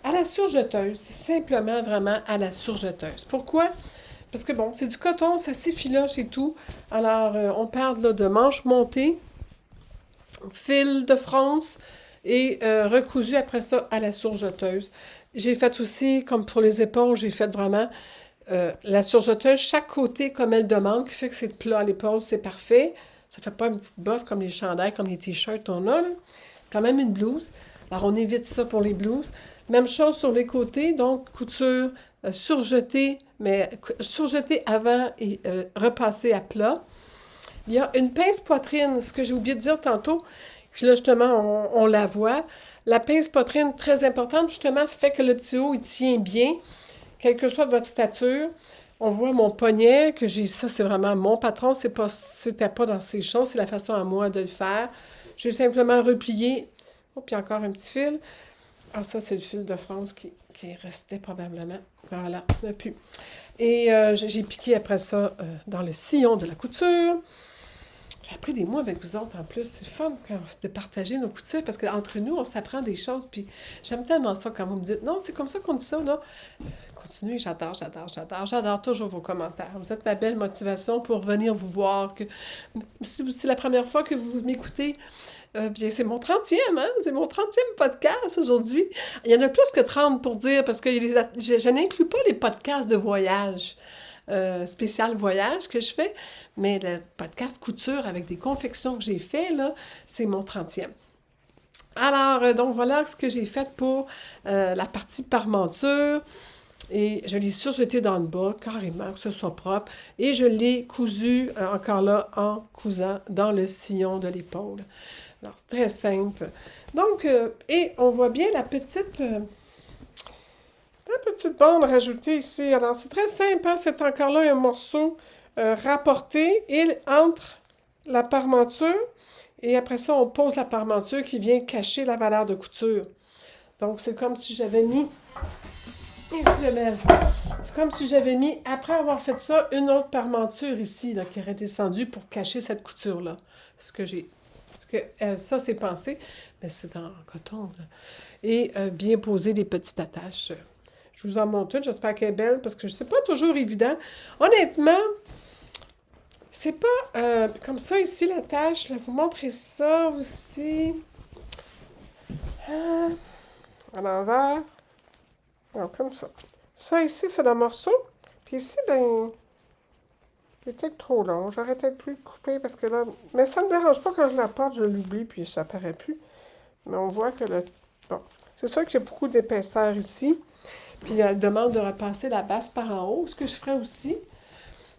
À la surjeteuse, simplement vraiment à la surjeteuse. Pourquoi? Parce que bon, c'est du coton, ça s'effiloche et tout. Alors, on parle là de manches montées, fil de France et recousu après ça à la surjeteuse. J'ai fait aussi, comme pour les épaules, j'ai fait vraiment la surjeteuse, chaque côté comme elle demande, qui fait que c'est plat à l'épaule, c'est parfait. Ça fait pas une petite bosse comme les chandails, comme les t-shirts qu'on a, là. C'est quand même une blouse. Alors, on évite ça pour les blouses. Même chose sur les côtés, donc couture surjetée, mais surjetée avant et repassée à plat. Il y a une pince poitrine, ce que j'ai oublié de dire tantôt, que là, justement, on la voit. La pince poitrine, très importante, justement, ça fait que le petit haut, il tient bien, quelle que soit votre stature. On voit mon poignet, que j'ai ça, c'est vraiment mon patron, c'était pas dans ses choses, c'est la façon à moi de le faire. J'ai simplement replié. Oh, puis encore un petit fil. Alors ça, c'est le fil de France qui restait probablement. Voilà, il n'y a plus. Et j'ai piqué après ça dans le sillon de la couture. J'ai appris des mots avec vous autres en plus. C'est fun de partager nos coutures parce qu'entre nous, on s'apprend des choses. Puis j'aime tellement ça quand vous me dites non, c'est comme ça qu'on dit ça, là. Continuez, j'adore toujours vos commentaires. Vous êtes ma belle motivation pour venir vous voir. Si c'est la première fois que vous m'écoutez, bien, c'est mon 30e, hein? C'est mon 30e podcast aujourd'hui. Il y en a plus que 30 pour dire, parce que je n'inclus pas les podcasts de voyage, spécial voyage que je fais, mais le podcast couture avec des confections que j'ai fait, là, c'est mon 30e. Alors, donc voilà ce que j'ai fait pour la partie parmenture. Et je l'ai surjeté dans le bas, carrément, que ce soit propre. Et je l'ai cousu, encore là, en cousant dans le sillon de l'épaule. Alors, très simple. Donc, et on voit bien la petite bande rajoutée ici. Alors, c'est très simple, hein? C'est encore là un morceau rapporté entre la parmenture. Et après ça, on pose la parmenture qui vient cacher la valeur de couture. Donc, c'est comme si j'avais mis... C'est comme si j'avais mis, après avoir fait ça, une autre parmenture ici, là, qui aurait descendu pour cacher cette couture-là. Ça, c'est pensé, mais c'est en coton, là. Et bien poser les petites attaches. Je vous en montre une, j'espère qu'elle est belle, parce que c'est pas toujours évident. Honnêtement, c'est pas comme ça ici, l'attache. Je vais vous montrer ça aussi. À l'envers. Alors, comme ça. Ça ici, c'est le morceau. Puis ici, ben, il est peut-être trop long. J'aurais peut-être pu le couper parce que là... Mais ça ne me dérange pas quand je la porte, je l'oublie, puis ça paraît plus. Mais on voit que le... Bon. C'est sûr qu'il y a beaucoup d'épaisseur ici. Puis elle demande de repasser la base par en haut, ce que je ferais aussi.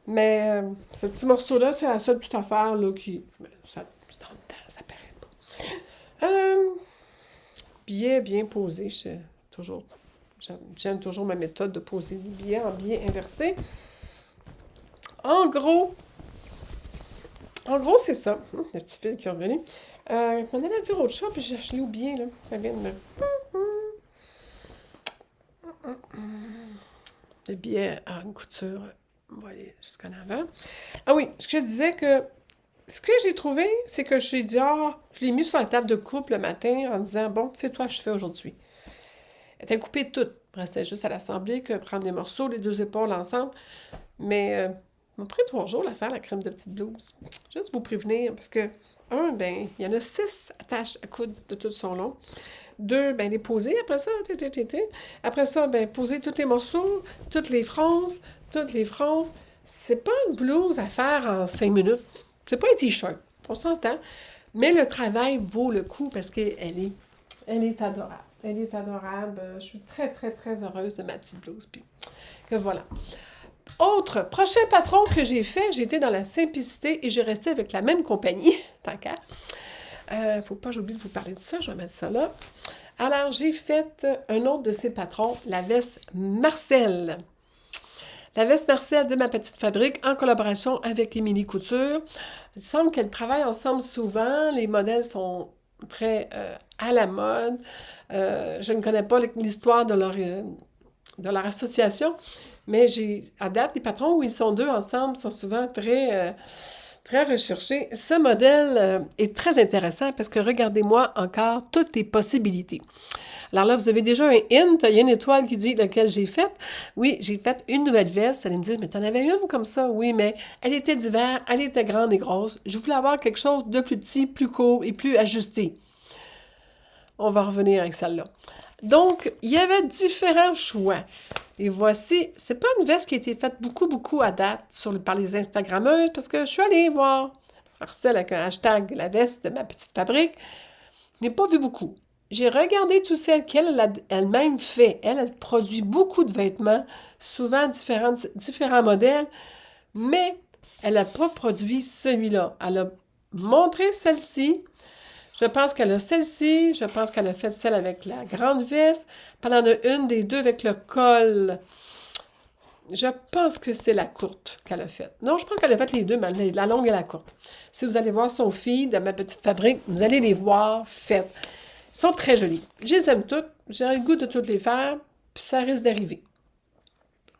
Mais ce petit morceau-là, c'est la seule petite affaire là, qui... Ça, c'est dans le temps, ça paraît pas. Bien posé. J'aime toujours ma méthode de poser des billets en biais inversé. En gros, c'est ça. Le petit fil qui est revenu. Je m'en allais dire autre chose, puis je l'ai oublié, là. Ça vient de me... Le billet à une couture, on va aller jusqu'en avant. Ah oui, ce que je disais que... Ce que j'ai trouvé, c'est que j'ai dit, je l'ai mis sur la table de coupe le matin en disant, bon, tu sais, toi, je fais aujourd'hui. Elle était coupée toute. Il restait juste à l'assembler que prendre les morceaux, les deux épaules ensemble. Mais m'a pris 3 jours à faire la crème de petite blouse. Juste vous prévenir, parce que, ben, il y en a 6 attaches à coudre de tout son long. 2, ben, les poser après ça. Après ça, ben, poser tous les morceaux, toutes les franges. C'est pas une blouse à faire en 5 minutes. C'est pas un t-shirt, on s'entend. Mais le travail vaut le coup parce qu'elle est adorable. Elle est adorable. Je suis très, très, très heureuse de ma petite blouse. Puis que voilà. Prochain patron que j'ai fait, j'ai été dans la simplicité et j'ai resté avec la même compagnie, tant qu'à. Faut pas que j'oublie de vous parler de ça, je vais mettre ça là. Alors, j'ai fait un autre de ces patrons, la veste Marcel. La veste Marcel de ma petite fabrique en collaboration avec Émilie Couture. Il semble qu'elles travaillent ensemble souvent. Les modèles sont très à la mode. Je ne connais pas l'histoire de leur association, mais à date, les patrons où ils sont 2 ensemble sont souvent très, très recherchés. Ce modèle est très intéressant parce que regardez-moi encore toutes les possibilités. Alors là, vous avez déjà un hint, il y a une étoile qui dit lequel j'ai fait. Oui, j'ai fait une nouvelle veste. Vous allez me dire, mais t'en avais une comme ça? Oui, mais elle était d'hiver, elle était grande et grosse. Je voulais avoir quelque chose de plus petit, plus court et plus ajusté. On va revenir avec celle-là. Donc, il y avait différents choix. Et voici, c'est pas une veste qui a été faite beaucoup à date par les Instagrammeuses, parce que je suis allée voir Marcel avec un hashtag la veste de ma petite fabrique. Je n'ai pas vu beaucoup. J'ai regardé tout ce qu'elle a elle-même fait. Elle produit beaucoup de vêtements, souvent différents modèles, mais elle n'a pas produit celui-là. Elle a montré celle-ci. Je pense qu'elle a celle-ci. Je pense qu'elle a fait celle avec la grande veste. Puis elle en a une des deux avec le col. Je pense que c'est la courte qu'elle a faite. Non, je pense qu'elle a fait les deux, mais la longue et la courte. Si vous allez voir son feed de ma petite fabrique, vous allez les voir faites. Elles sont très jolies. Je les aime toutes. J'ai le goût de toutes les faire, puis ça risque d'arriver.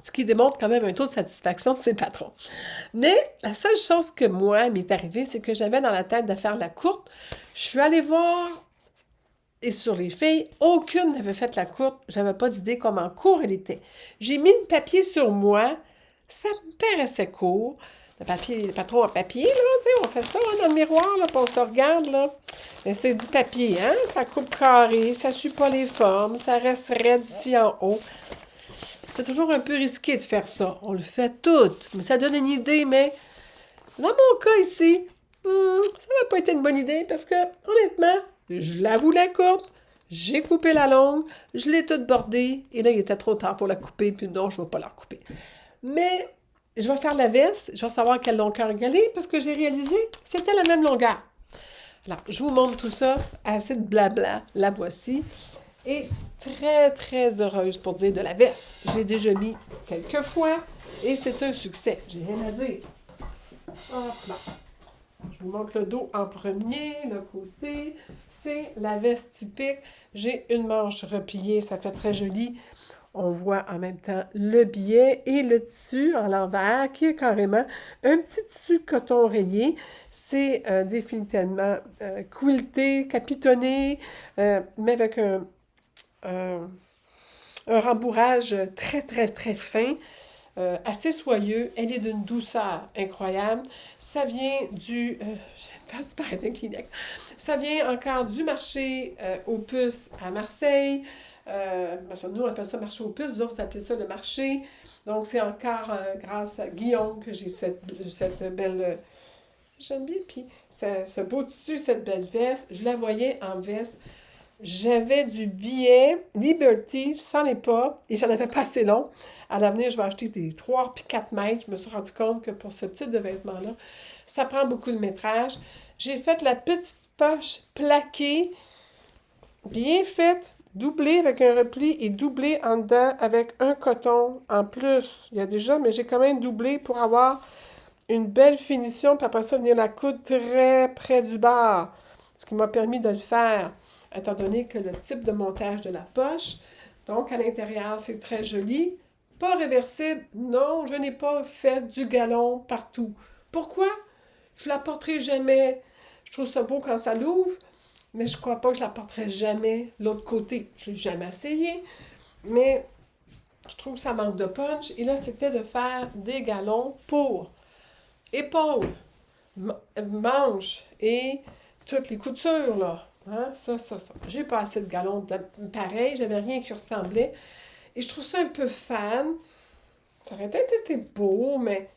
Ce qui démontre quand même un taux de satisfaction de ses patrons. Mais la seule chose que moi m'est arrivée, c'est que j'avais dans la tête de faire la courte. Je suis allée voir, et sur les filles, aucune n'avait fait la courte. J'avais pas d'idée comment court elle était. J'ai mis le papier sur moi. Ça me paraissait court. Le papier, pas trop en papier, là, tu sais, on fait ça hein, dans le miroir, là, puis on se regarde, là. Mais c'est du papier, hein? Ça coupe carré, ça suit pas les formes, ça reste raide ici en haut. C'est toujours un peu risqué de faire ça. On le fait tout, mais ça donne une idée, mais dans mon cas ici, ça n'a pas été une bonne idée parce que, honnêtement, je la voulais courte, j'ai coupé la longue, je l'ai toute bordée, et là, il était trop tard pour la couper, puis non, je ne vais pas la recouper. Mais je vais faire la veste, je vais savoir quelle longueur égaler parce que j'ai réalisé que c'était la même longueur. Alors, je vous montre tout ça, assez de blabla, la voici. Et très, très heureuse pour dire de la veste. Je l'ai déjà mis quelques fois et c'est un succès. J'ai rien à dire. Hop là. Je vous montre le dos en premier, le côté. C'est la veste typique. J'ai une manche repliée, ça fait très joli. On voit en même temps le biais et le tissu en l'envers qui est carrément un petit tissu coton rayé. C'est définitivement quilté, capitonné, mais avec un rembourrage très, très, très fin, assez soyeux. Elle est d'une douceur incroyable. Ça vient du... je pense paraître un Kleenex. Ça vient encore du marché aux puces à Marseille. Nous, on appelle ça marché aux puces. Vous autres, vous appelez ça le marché. Donc, c'est encore grâce à Guillaume que j'ai cette belle... j'aime bien. Puis, ce beau tissu, cette belle veste. Je la voyais en veste. J'avais du billet Liberty sans les pas et j'en avais pas assez long. À l'avenir, je vais acheter des 3 puis 4 mètres. Je me suis rendu compte que pour ce type de vêtements-là, ça prend beaucoup de métrage. J'ai fait la petite poche plaquée, bien faite, doublée avec un repli et doublée en dedans avec un coton en plus. Il y a déjà, mais j'ai quand même doublé pour avoir une belle finition, puis après ça, venir la coudre très près du bord. Ce qui m'a permis de le faire, étant donné que le type de montage de la poche, donc à l'intérieur, c'est très joli. Pas réversible, non, je n'ai pas fait du galon partout. Pourquoi? Je la porterai jamais. Je trouve ça beau quand ça l'ouvre, mais je crois pas que je la porterai jamais l'autre côté. Je l'ai jamais essayé, mais je trouve que ça manque de punch. Et là, c'était de faire des galons pour épaules, manches et toutes les coutures, là. Hein? Ça. J'ai pas assez de galons pareil, j'avais rien qui ressemblait. Et je trouve ça un peu fan. Ça aurait peut-être été beau, mais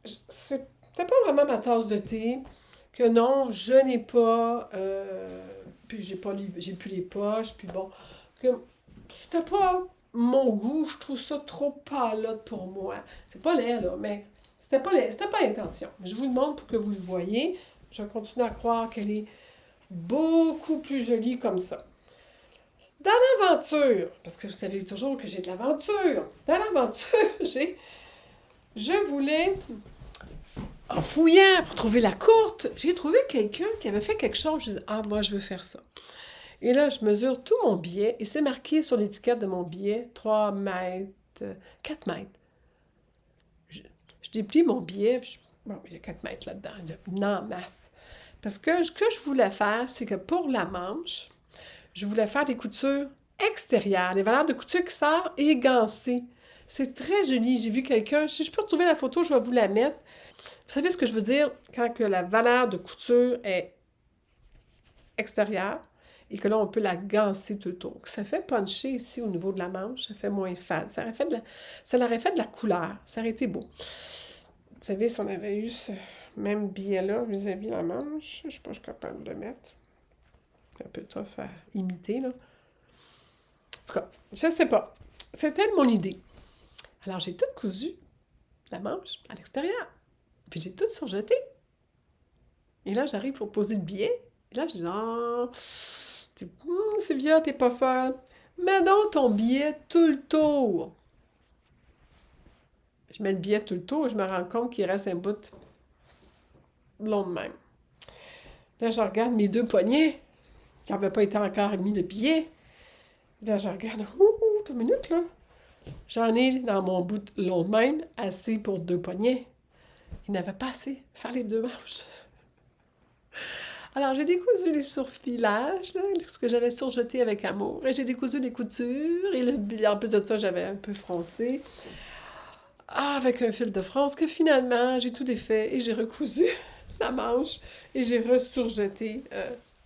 c'était pas vraiment ma tasse de thé. Que non, je n'ai pas. Puis j'ai plus les poches, puis bon. Que c'était pas mon goût, je trouve ça trop palote pour moi. C'est pas laid, là, mais c'était pas l'intention. Je vous le montre pour que vous le voyez. Je continue à croire qu'elle est beaucoup plus jolie comme ça. Dans l'aventure, parce que vous savez toujours que j'ai de l'aventure, dans l'aventure, je voulais, en fouillant pour trouver la courte, j'ai trouvé quelqu'un qui avait fait quelque chose. Je disais, ah, moi, je veux faire ça. Et là, je mesure tout mon billet et c'est marqué sur l'étiquette de mon billet 3 mètres, 4 mètres. Je déplie mon billet, bon, il y a 4 mètres là-dedans, il y en a en masse. Parce que ce que je voulais faire, c'est que pour la manche, je voulais faire des coutures extérieures, des valeurs de couture qui sortent égancées. C'est très joli. J'ai vu quelqu'un, si je peux retrouver la photo, je vais vous la mettre. Vous savez ce que je veux dire quand que la valeur de couture est extérieure et que là, on peut la gancer tout le tour. Ça fait puncher ici au niveau de la manche, ça fait moins fade. Ça l'aurait fait de la couleur. Ça aurait été beau. Vous savez, si on avait eu ce même billet-là vis-à-vis la manche, je ne sais pas si je suis capable de le mettre. C'est un peu tough à imiter, là. En tout cas, je ne sais pas. C'était mon idée. Alors, j'ai tout cousu, la manche, à l'extérieur. Puis j'ai tout surjeté. Et là, j'arrive pour poser le billet. Et là, je dis, ah, Sylvia, t'es pas folle. Mets donc ton billet tout le tour. Je mets le billet tout le tour et je me rends compte qu'il reste un bout long de même. Là, je regarde mes 2 poignets qui n'avaient pas été encore mis de billet. Là, je regarde, une minute, là. J'en ai dans mon bout de long de même, assez pour 2 poignets. Il n'avait pas assez. Faire les 2 manches. Alors, j'ai décousu les surfilages, là, ce que j'avais surjeté avec amour. Et j'ai décousu les coutures. Et en plus de ça, j'avais un peu froncé. Ah, avec un fil de France que finalement, j'ai tout défait et j'ai recousu la manche et j'ai resurjeté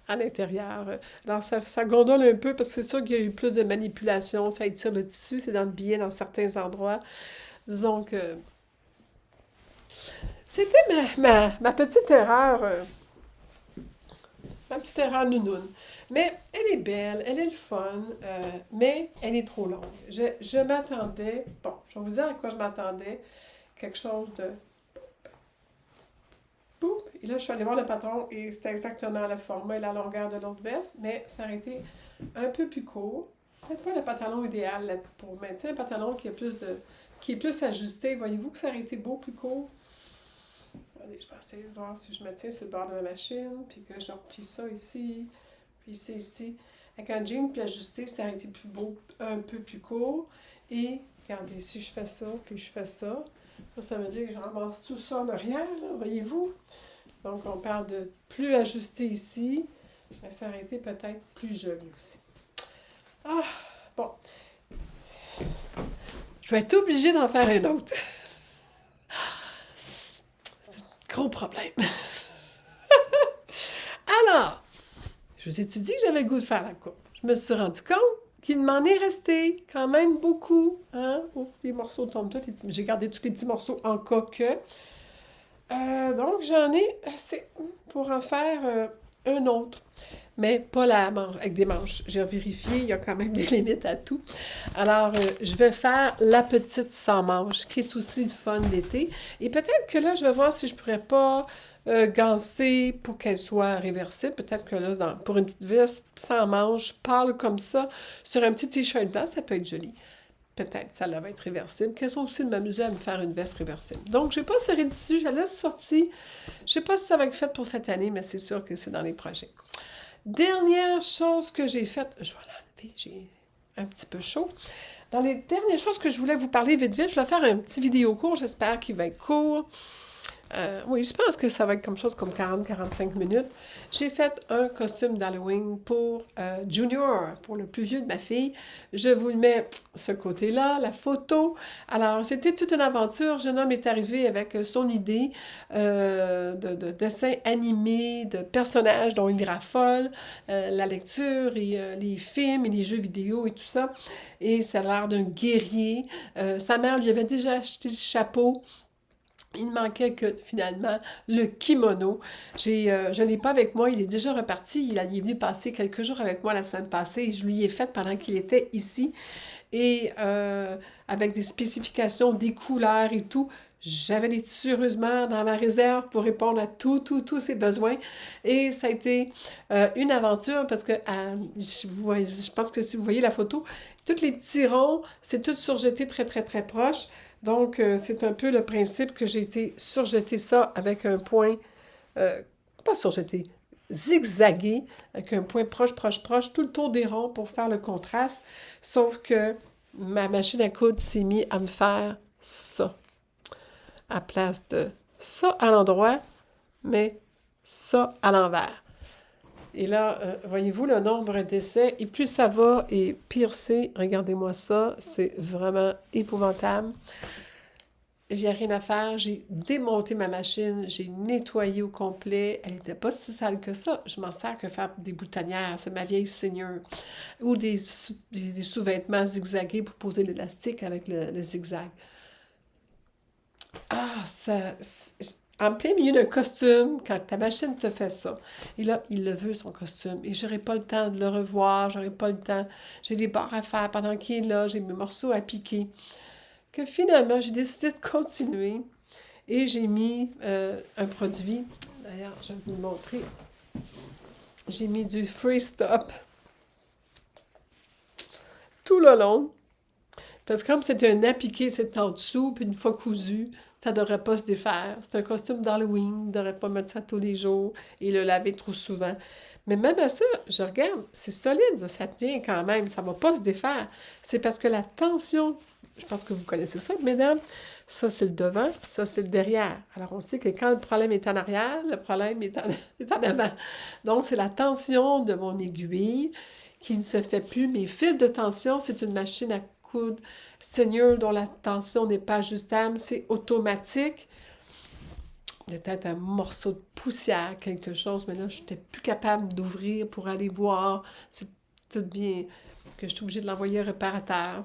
à l'intérieur. Alors, ça gondole un peu parce que c'est sûr qu'il y a eu plus de manipulation. Ça étire le tissu, c'est dans le biais dans certains endroits. Disons que c'était ma petite erreur. Ma petite erreur nounoune. Mais elle est belle, elle est le fun, mais elle est trop longue. Je m'attendais, bon, je vais vous dire à quoi je m'attendais, quelque chose de boum. Et là, je suis allée voir le patron et c'était exactement le format et la longueur de l'autre veste, mais ça aurait été un peu plus court. Peut-être pas le pantalon idéal là, pour maintenir un pantalon qui est plus ajusté. Voyez-vous que ça aurait été beaucoup plus court? Allez, je vais essayer de voir si je me tiens sur le bord de la machine, puis que je replie ça ici, puis c'est ici. Avec un jean plus ajusté, ça aurait été plus beau, un peu plus court. Et, regardez, si je fais ça, puis je fais ça, ça veut dire que je ramasse tout ça en arrière, là, voyez-vous? Donc, on parle de plus ajusté ici, mais ça aurait été peut-être plus joli aussi. Ah, bon. Je vais être obligée d'en faire un autre. Gros problème. Alors, je vous ai dit que j'avais le goût de faire la coupe. Je me suis rendu compte qu'il m'en est resté quand même beaucoup. Hein? Oh, les morceaux tombent tous. J'ai gardé tous les petits morceaux en cas que. Donc, j'en ai assez pour en faire un autre. Mais pas la manche, avec des manches. J'ai vérifié, il y a quand même des limites à tout. Alors, je vais faire la petite sans manche, qui est aussi le fun d'été. Et peut-être que là, je vais voir si je pourrais pas ganser pour qu'elle soit réversible. Peut-être que là, pour une petite veste sans manche, pâle comme ça, sur un petit t-shirt blanc, ça peut être joli. Peut-être, ça va être réversible. Question aussi de m'amuser à me faire une veste réversible. Donc, je n'ai pas serré dessus, je la laisse sortie. Je ne sais pas si ça va être fait pour cette année, mais c'est sûr que c'est dans les projets. Dernière chose que j'ai faite, je vais l'enlever, j'ai un petit peu chaud. Dans les dernières choses que je voulais vous parler vite vite, je vais faire un petit vidéo court, j'espère qu'il va être court. Oui, je pense que ça va être comme chose comme 40-45 minutes. J'ai fait un costume d'Halloween pour Junior, pour le plus vieux de ma fille. Je vous le mets ce côté-là, la photo. Alors, c'était toute une aventure. Le jeune homme est arrivé avec son idée de dessin animé, de personnages dont il raffole, la lecture et les films et les jeux vidéo et tout ça. Et ça a l'air d'un guerrier. Sa mère lui avait déjà acheté ce chapeau. Il ne manquait que finalement le kimono. Je ne l'ai pas avec moi, il est déjà reparti. Il est venu passer quelques jours avec moi la semaine passée et je lui ai fait pendant qu'il était ici. Et avec des spécifications, des couleurs et tout. J'avais des tissus heureusement dans ma réserve pour répondre à tous ses besoins. Et ça a été une aventure parce que je pense que si vous voyez la photo, tous les petits ronds, c'est tout surjeté très très proche. Donc, c'est un peu le principe que j'ai été surjeter ça avec un point, euh, pas surjeté, zigzagué, avec un point proche, tout le tour des ronds pour faire le contraste. Sauf que ma machine à coudre s'est mise à me faire ça, à place de ça à l'endroit, mais ça à l'envers. Et là, voyez-vous le nombre d'essais, et plus ça va, et pire c'est, regardez-moi ça, c'est vraiment épouvantable. J'ai rien à faire, j'ai démonté ma machine, j'ai nettoyé au complet. Elle n'était pas si sale que ça. Je m'en sers que faire des boutonnières, c'est ma vieille seigneur. Ou des sous-vêtements zigzagués pour poser l'élastique avec le zigzag. Ah, en plein milieu d'un costume, quand ta machine te fait ça, et là, il le veut, son costume, et j'aurai pas le temps de le revoir, j'aurai pas le temps, j'ai des barres à faire pendant qu'il est là, j'ai mes morceaux à piquer, que finalement, j'ai décidé de continuer, et j'ai mis un produit, d'ailleurs, je vais vous le montrer, j'ai mis du Free Stop tout le long, Parce que comme c'est un appliqué, c'est en dessous, puis une fois cousu, ça devrait pas se défaire. C'est un costume d'Halloween, on ne devrait pas mettre ça tous les jours et le laver trop souvent. Mais même à ça, je regarde, c'est solide, ça tient quand même, ça va pas se défaire. C'est parce que la tension, je pense que vous connaissez ça, mesdames, ça c'est le devant, ça c'est le derrière. Alors on sait que quand le problème est en arrière, le problème est est en avant. Donc c'est la tension de mon aiguille qui ne se fait plus. Mes fils de tension, c'est une machine à coudre Seigneur dont la tension n'est pas ajustable, c'est automatique. Il y a peut-être un morceau de poussière, quelque chose, mais là, je n'étais plus capable d'ouvrir pour aller voir. C'est tout bien que je suis obligée de l'envoyer au réparateur.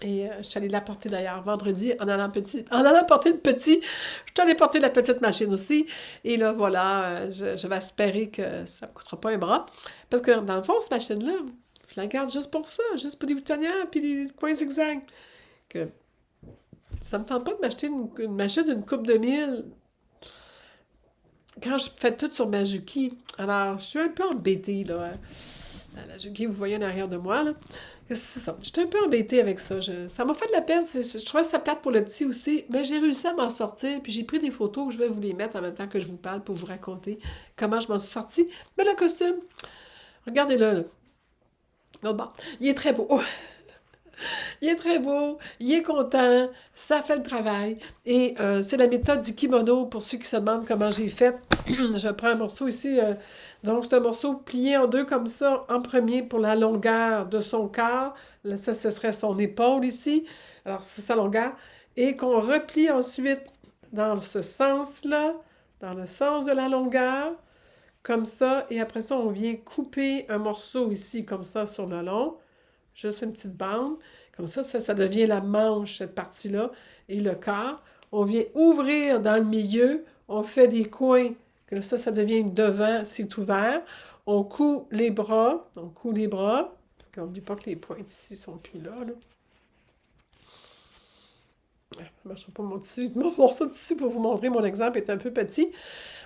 Et je suis allée l'apporter d'ailleurs vendredi en allant porter le petit. Je suis allée porter la petite machine aussi. Et là, voilà, je vais espérer que ça ne me coûtera pas un bras. Parce que dans le fond, cette machine-là, je la garde juste pour ça, juste pour des boutonnières puis des coins zigzags. Que ça me tente pas de m'acheter une machine d'une coupe de mille quand je fais tout sur ma Juki. Alors, je suis un peu embêtée, là. La Juki, vous voyez en arrière de moi, là. C'est ça. J'étais un peu embêtée avec ça. Ça m'a fait de la peine. Je trouvais ça plate pour le petit aussi. Mais j'ai réussi à m'en sortir. Puis j'ai pris des photos que je vais vous les mettre en même temps que je vous parle pour vous raconter comment je m'en suis sortie. Mais le costume, regardez-le, là. Oh, bon, il est très beau. Il est très beau, il est content, ça fait le travail. Et c'est la méthode du kimono pour ceux qui se demandent comment j'ai fait. Je prends un morceau ici. Donc, c'est un morceau plié en deux comme ça. En premier, pour la longueur de son corps. Là, ça, ce serait son épaule ici. Alors, c'est sa longueur. Et qu'on replie ensuite dans ce sens-là, dans le sens de la longueur, comme ça. Et après ça, on vient couper un morceau ici, comme ça, sur le long. Juste une petite bande. Comme ça devient la manche, cette partie-là, et le corps. On vient ouvrir dans le milieu, on fait des coins, que ça devient devant, c'est ouvert. On coud les bras, parce qu'on n'oublie pas que les pointes ici sont plus là. Ça ne marche pas mon morceau de tissu pour vous montrer, mon exemple est un peu petit.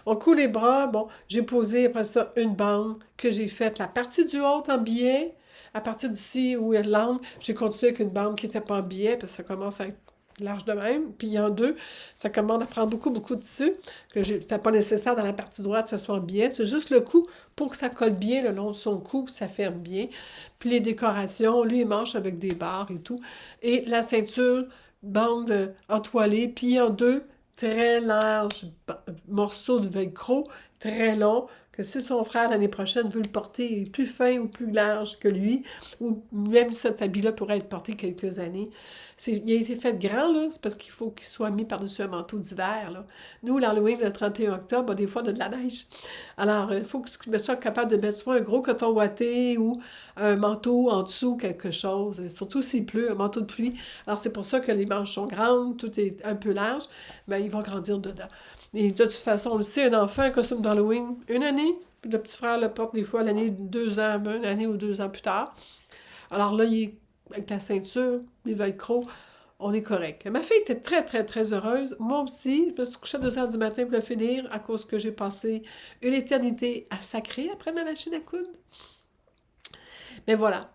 On coud les bras, bon, j'ai posé après ça une bande que j'ai faite la partie du haut en billet. À partir d'ici où il y a l'angle, j'ai continué avec une bande qui n'était pas en billet, parce que ça commence à être large de même. Puis en deux, ça commence à prendre beaucoup, beaucoup de tissu, que c'était pas nécessaire dans la partie droite que ça soit en billet. C'est juste le cou pour que ça colle bien le long de son cou, ça ferme bien. Puis les décorations, lui, il marche avec des barres et tout. Et la ceinture, bande entoilée, pliée en deux, très large morceau de velcro, très long, que si son frère l'année prochaine veut le porter plus fin ou plus large que lui, ou même cet habit-là pourrait être porté quelques années. Il a été fait grand, là, c'est parce qu'il faut qu'il soit mis par-dessus un manteau d'hiver, là. Nous, l'Halloween, le 31 octobre, des fois, on a de la neige. Alors, il faut qu'il soit capable de mettre soit un gros coton ouaté ou un manteau en dessous, quelque chose, surtout s'il pleut, un manteau de pluie. Alors, c'est pour ça que les manches sont grandes, tout est un peu large, mais il va grandir dedans. Et de toute façon, on le sait, un enfant, un costume d'Halloween, une année, puis le petit frère le porte des fois l'année 2 ans, une année ou 2 ans plus tard. Alors là, il est avec la ceinture, les velcro, on est correct. Ma fille était très, très, très heureuse. Moi aussi, je me suis couchée à 2 heures du matin pour le finir à cause que j'ai passé une éternité à sacrer après ma machine à coudre. Mais voilà,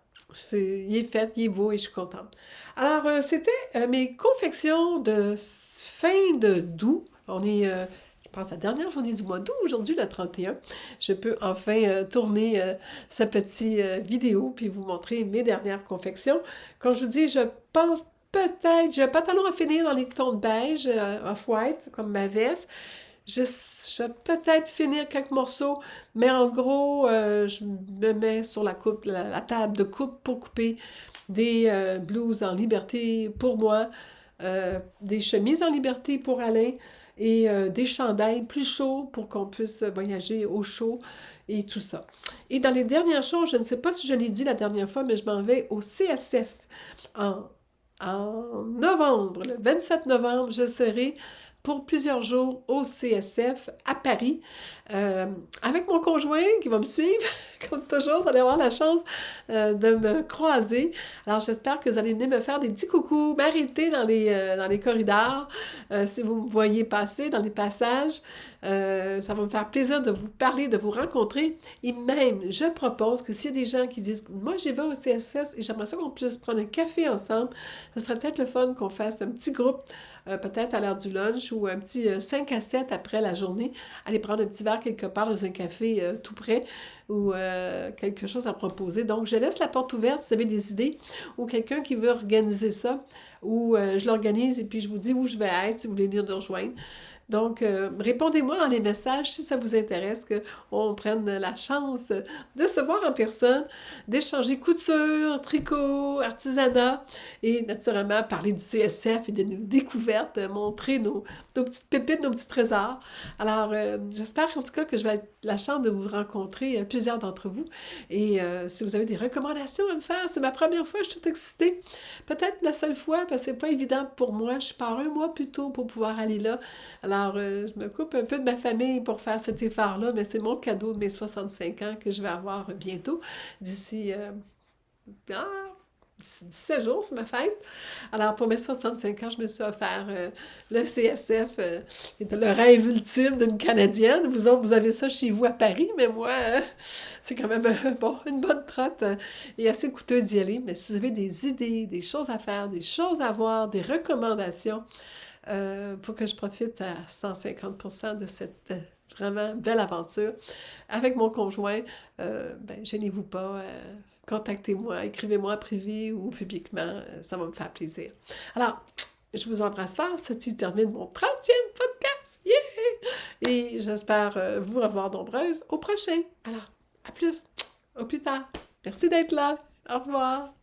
il est fait, il est beau et je suis contente. Alors, c'était mes confections de fin d'août. On est, je pense, la dernière journée du mois d'août, aujourd'hui, le 31. Je peux enfin tourner cette petite vidéo puis vous montrer mes dernières confections. Comme je vous dis, je pense peut-être, j'ai un pantalon à finir dans les tons de beige, off-white, comme ma veste. Je vais peut-être finir quelques morceaux, mais en gros, je me mets sur la table de coupe pour couper des blouses en liberté pour moi, des chemises en liberté pour Alain et des chandails plus chauds pour qu'on puisse voyager au chaud et tout ça. Et dans les dernières choses, je ne sais pas si je l'ai dit la dernière fois, mais je m'en vais au CSF en novembre, le 27 novembre, je serai pour plusieurs jours au CSF à Paris avec mon conjoint qui va me suivre, comme toujours, vous allez avoir la chance de me croiser. Alors, j'espère que vous allez venir me faire des petits coucous, m'arrêter dans les corridors, si vous me voyez passer dans les passages. Ça va me faire plaisir de vous parler, de vous rencontrer. Et même, je propose que s'il y a des gens qui disent, moi, j'y vais au CSS et j'aimerais ça qu'on puisse prendre un café ensemble, ce serait peut-être le fun qu'on fasse un petit groupe, peut-être à l'heure du lunch ou un petit 5 à 7 après la journée, aller prendre un petit verre quelque part dans un café tout près ou quelque chose à proposer. Donc, je laisse la porte ouverte si vous avez des idées ou quelqu'un qui veut organiser ça ou je l'organise et puis je vous dis où je vais être si vous voulez venir nous rejoindre. Donc, répondez-moi dans les messages si ça vous intéresse, qu'on prenne la chance de se voir en personne, d'échanger couture, tricot, artisanat et naturellement parler du CSF et de nos découvertes, montrer nos petites pépites, nos petits trésors. Alors, j'espère en tout cas que je vais avoir la chance de vous rencontrer, plusieurs d'entre vous. Et si vous avez des recommandations à me faire, c'est ma première fois, je suis toute excitée. Peut-être la seule fois, parce que c'est pas évident pour moi. Je pars un mois plus tôt pour pouvoir aller là. Alors, je me coupe un peu de ma famille pour faire cet effort-là, mais c'est mon cadeau de mes 65 ans que je vais avoir bientôt, d'ici 17 jours, c'est ma fête. Alors, pour mes 65 ans, je me suis offert le CSF, le rêve ultime d'une Canadienne. Vous autres, vous avez ça chez vous à Paris, mais moi, c'est quand même bon, une bonne trotte et assez coûteux d'y aller. Mais si vous avez des idées, des choses à faire, des choses à voir, des recommandations, pour que je profite à 150% de cette vraiment belle aventure avec mon conjoint, ben, gênez-vous pas, contactez-moi, écrivez-moi en privé ou publiquement, ça va me faire plaisir. Alors, je vous embrasse fort, ceci termine mon 30e podcast, yeah! Et j'espère vous revoir nombreuses au prochain. Alors, à plus, au plus tard. Merci d'être là, au revoir.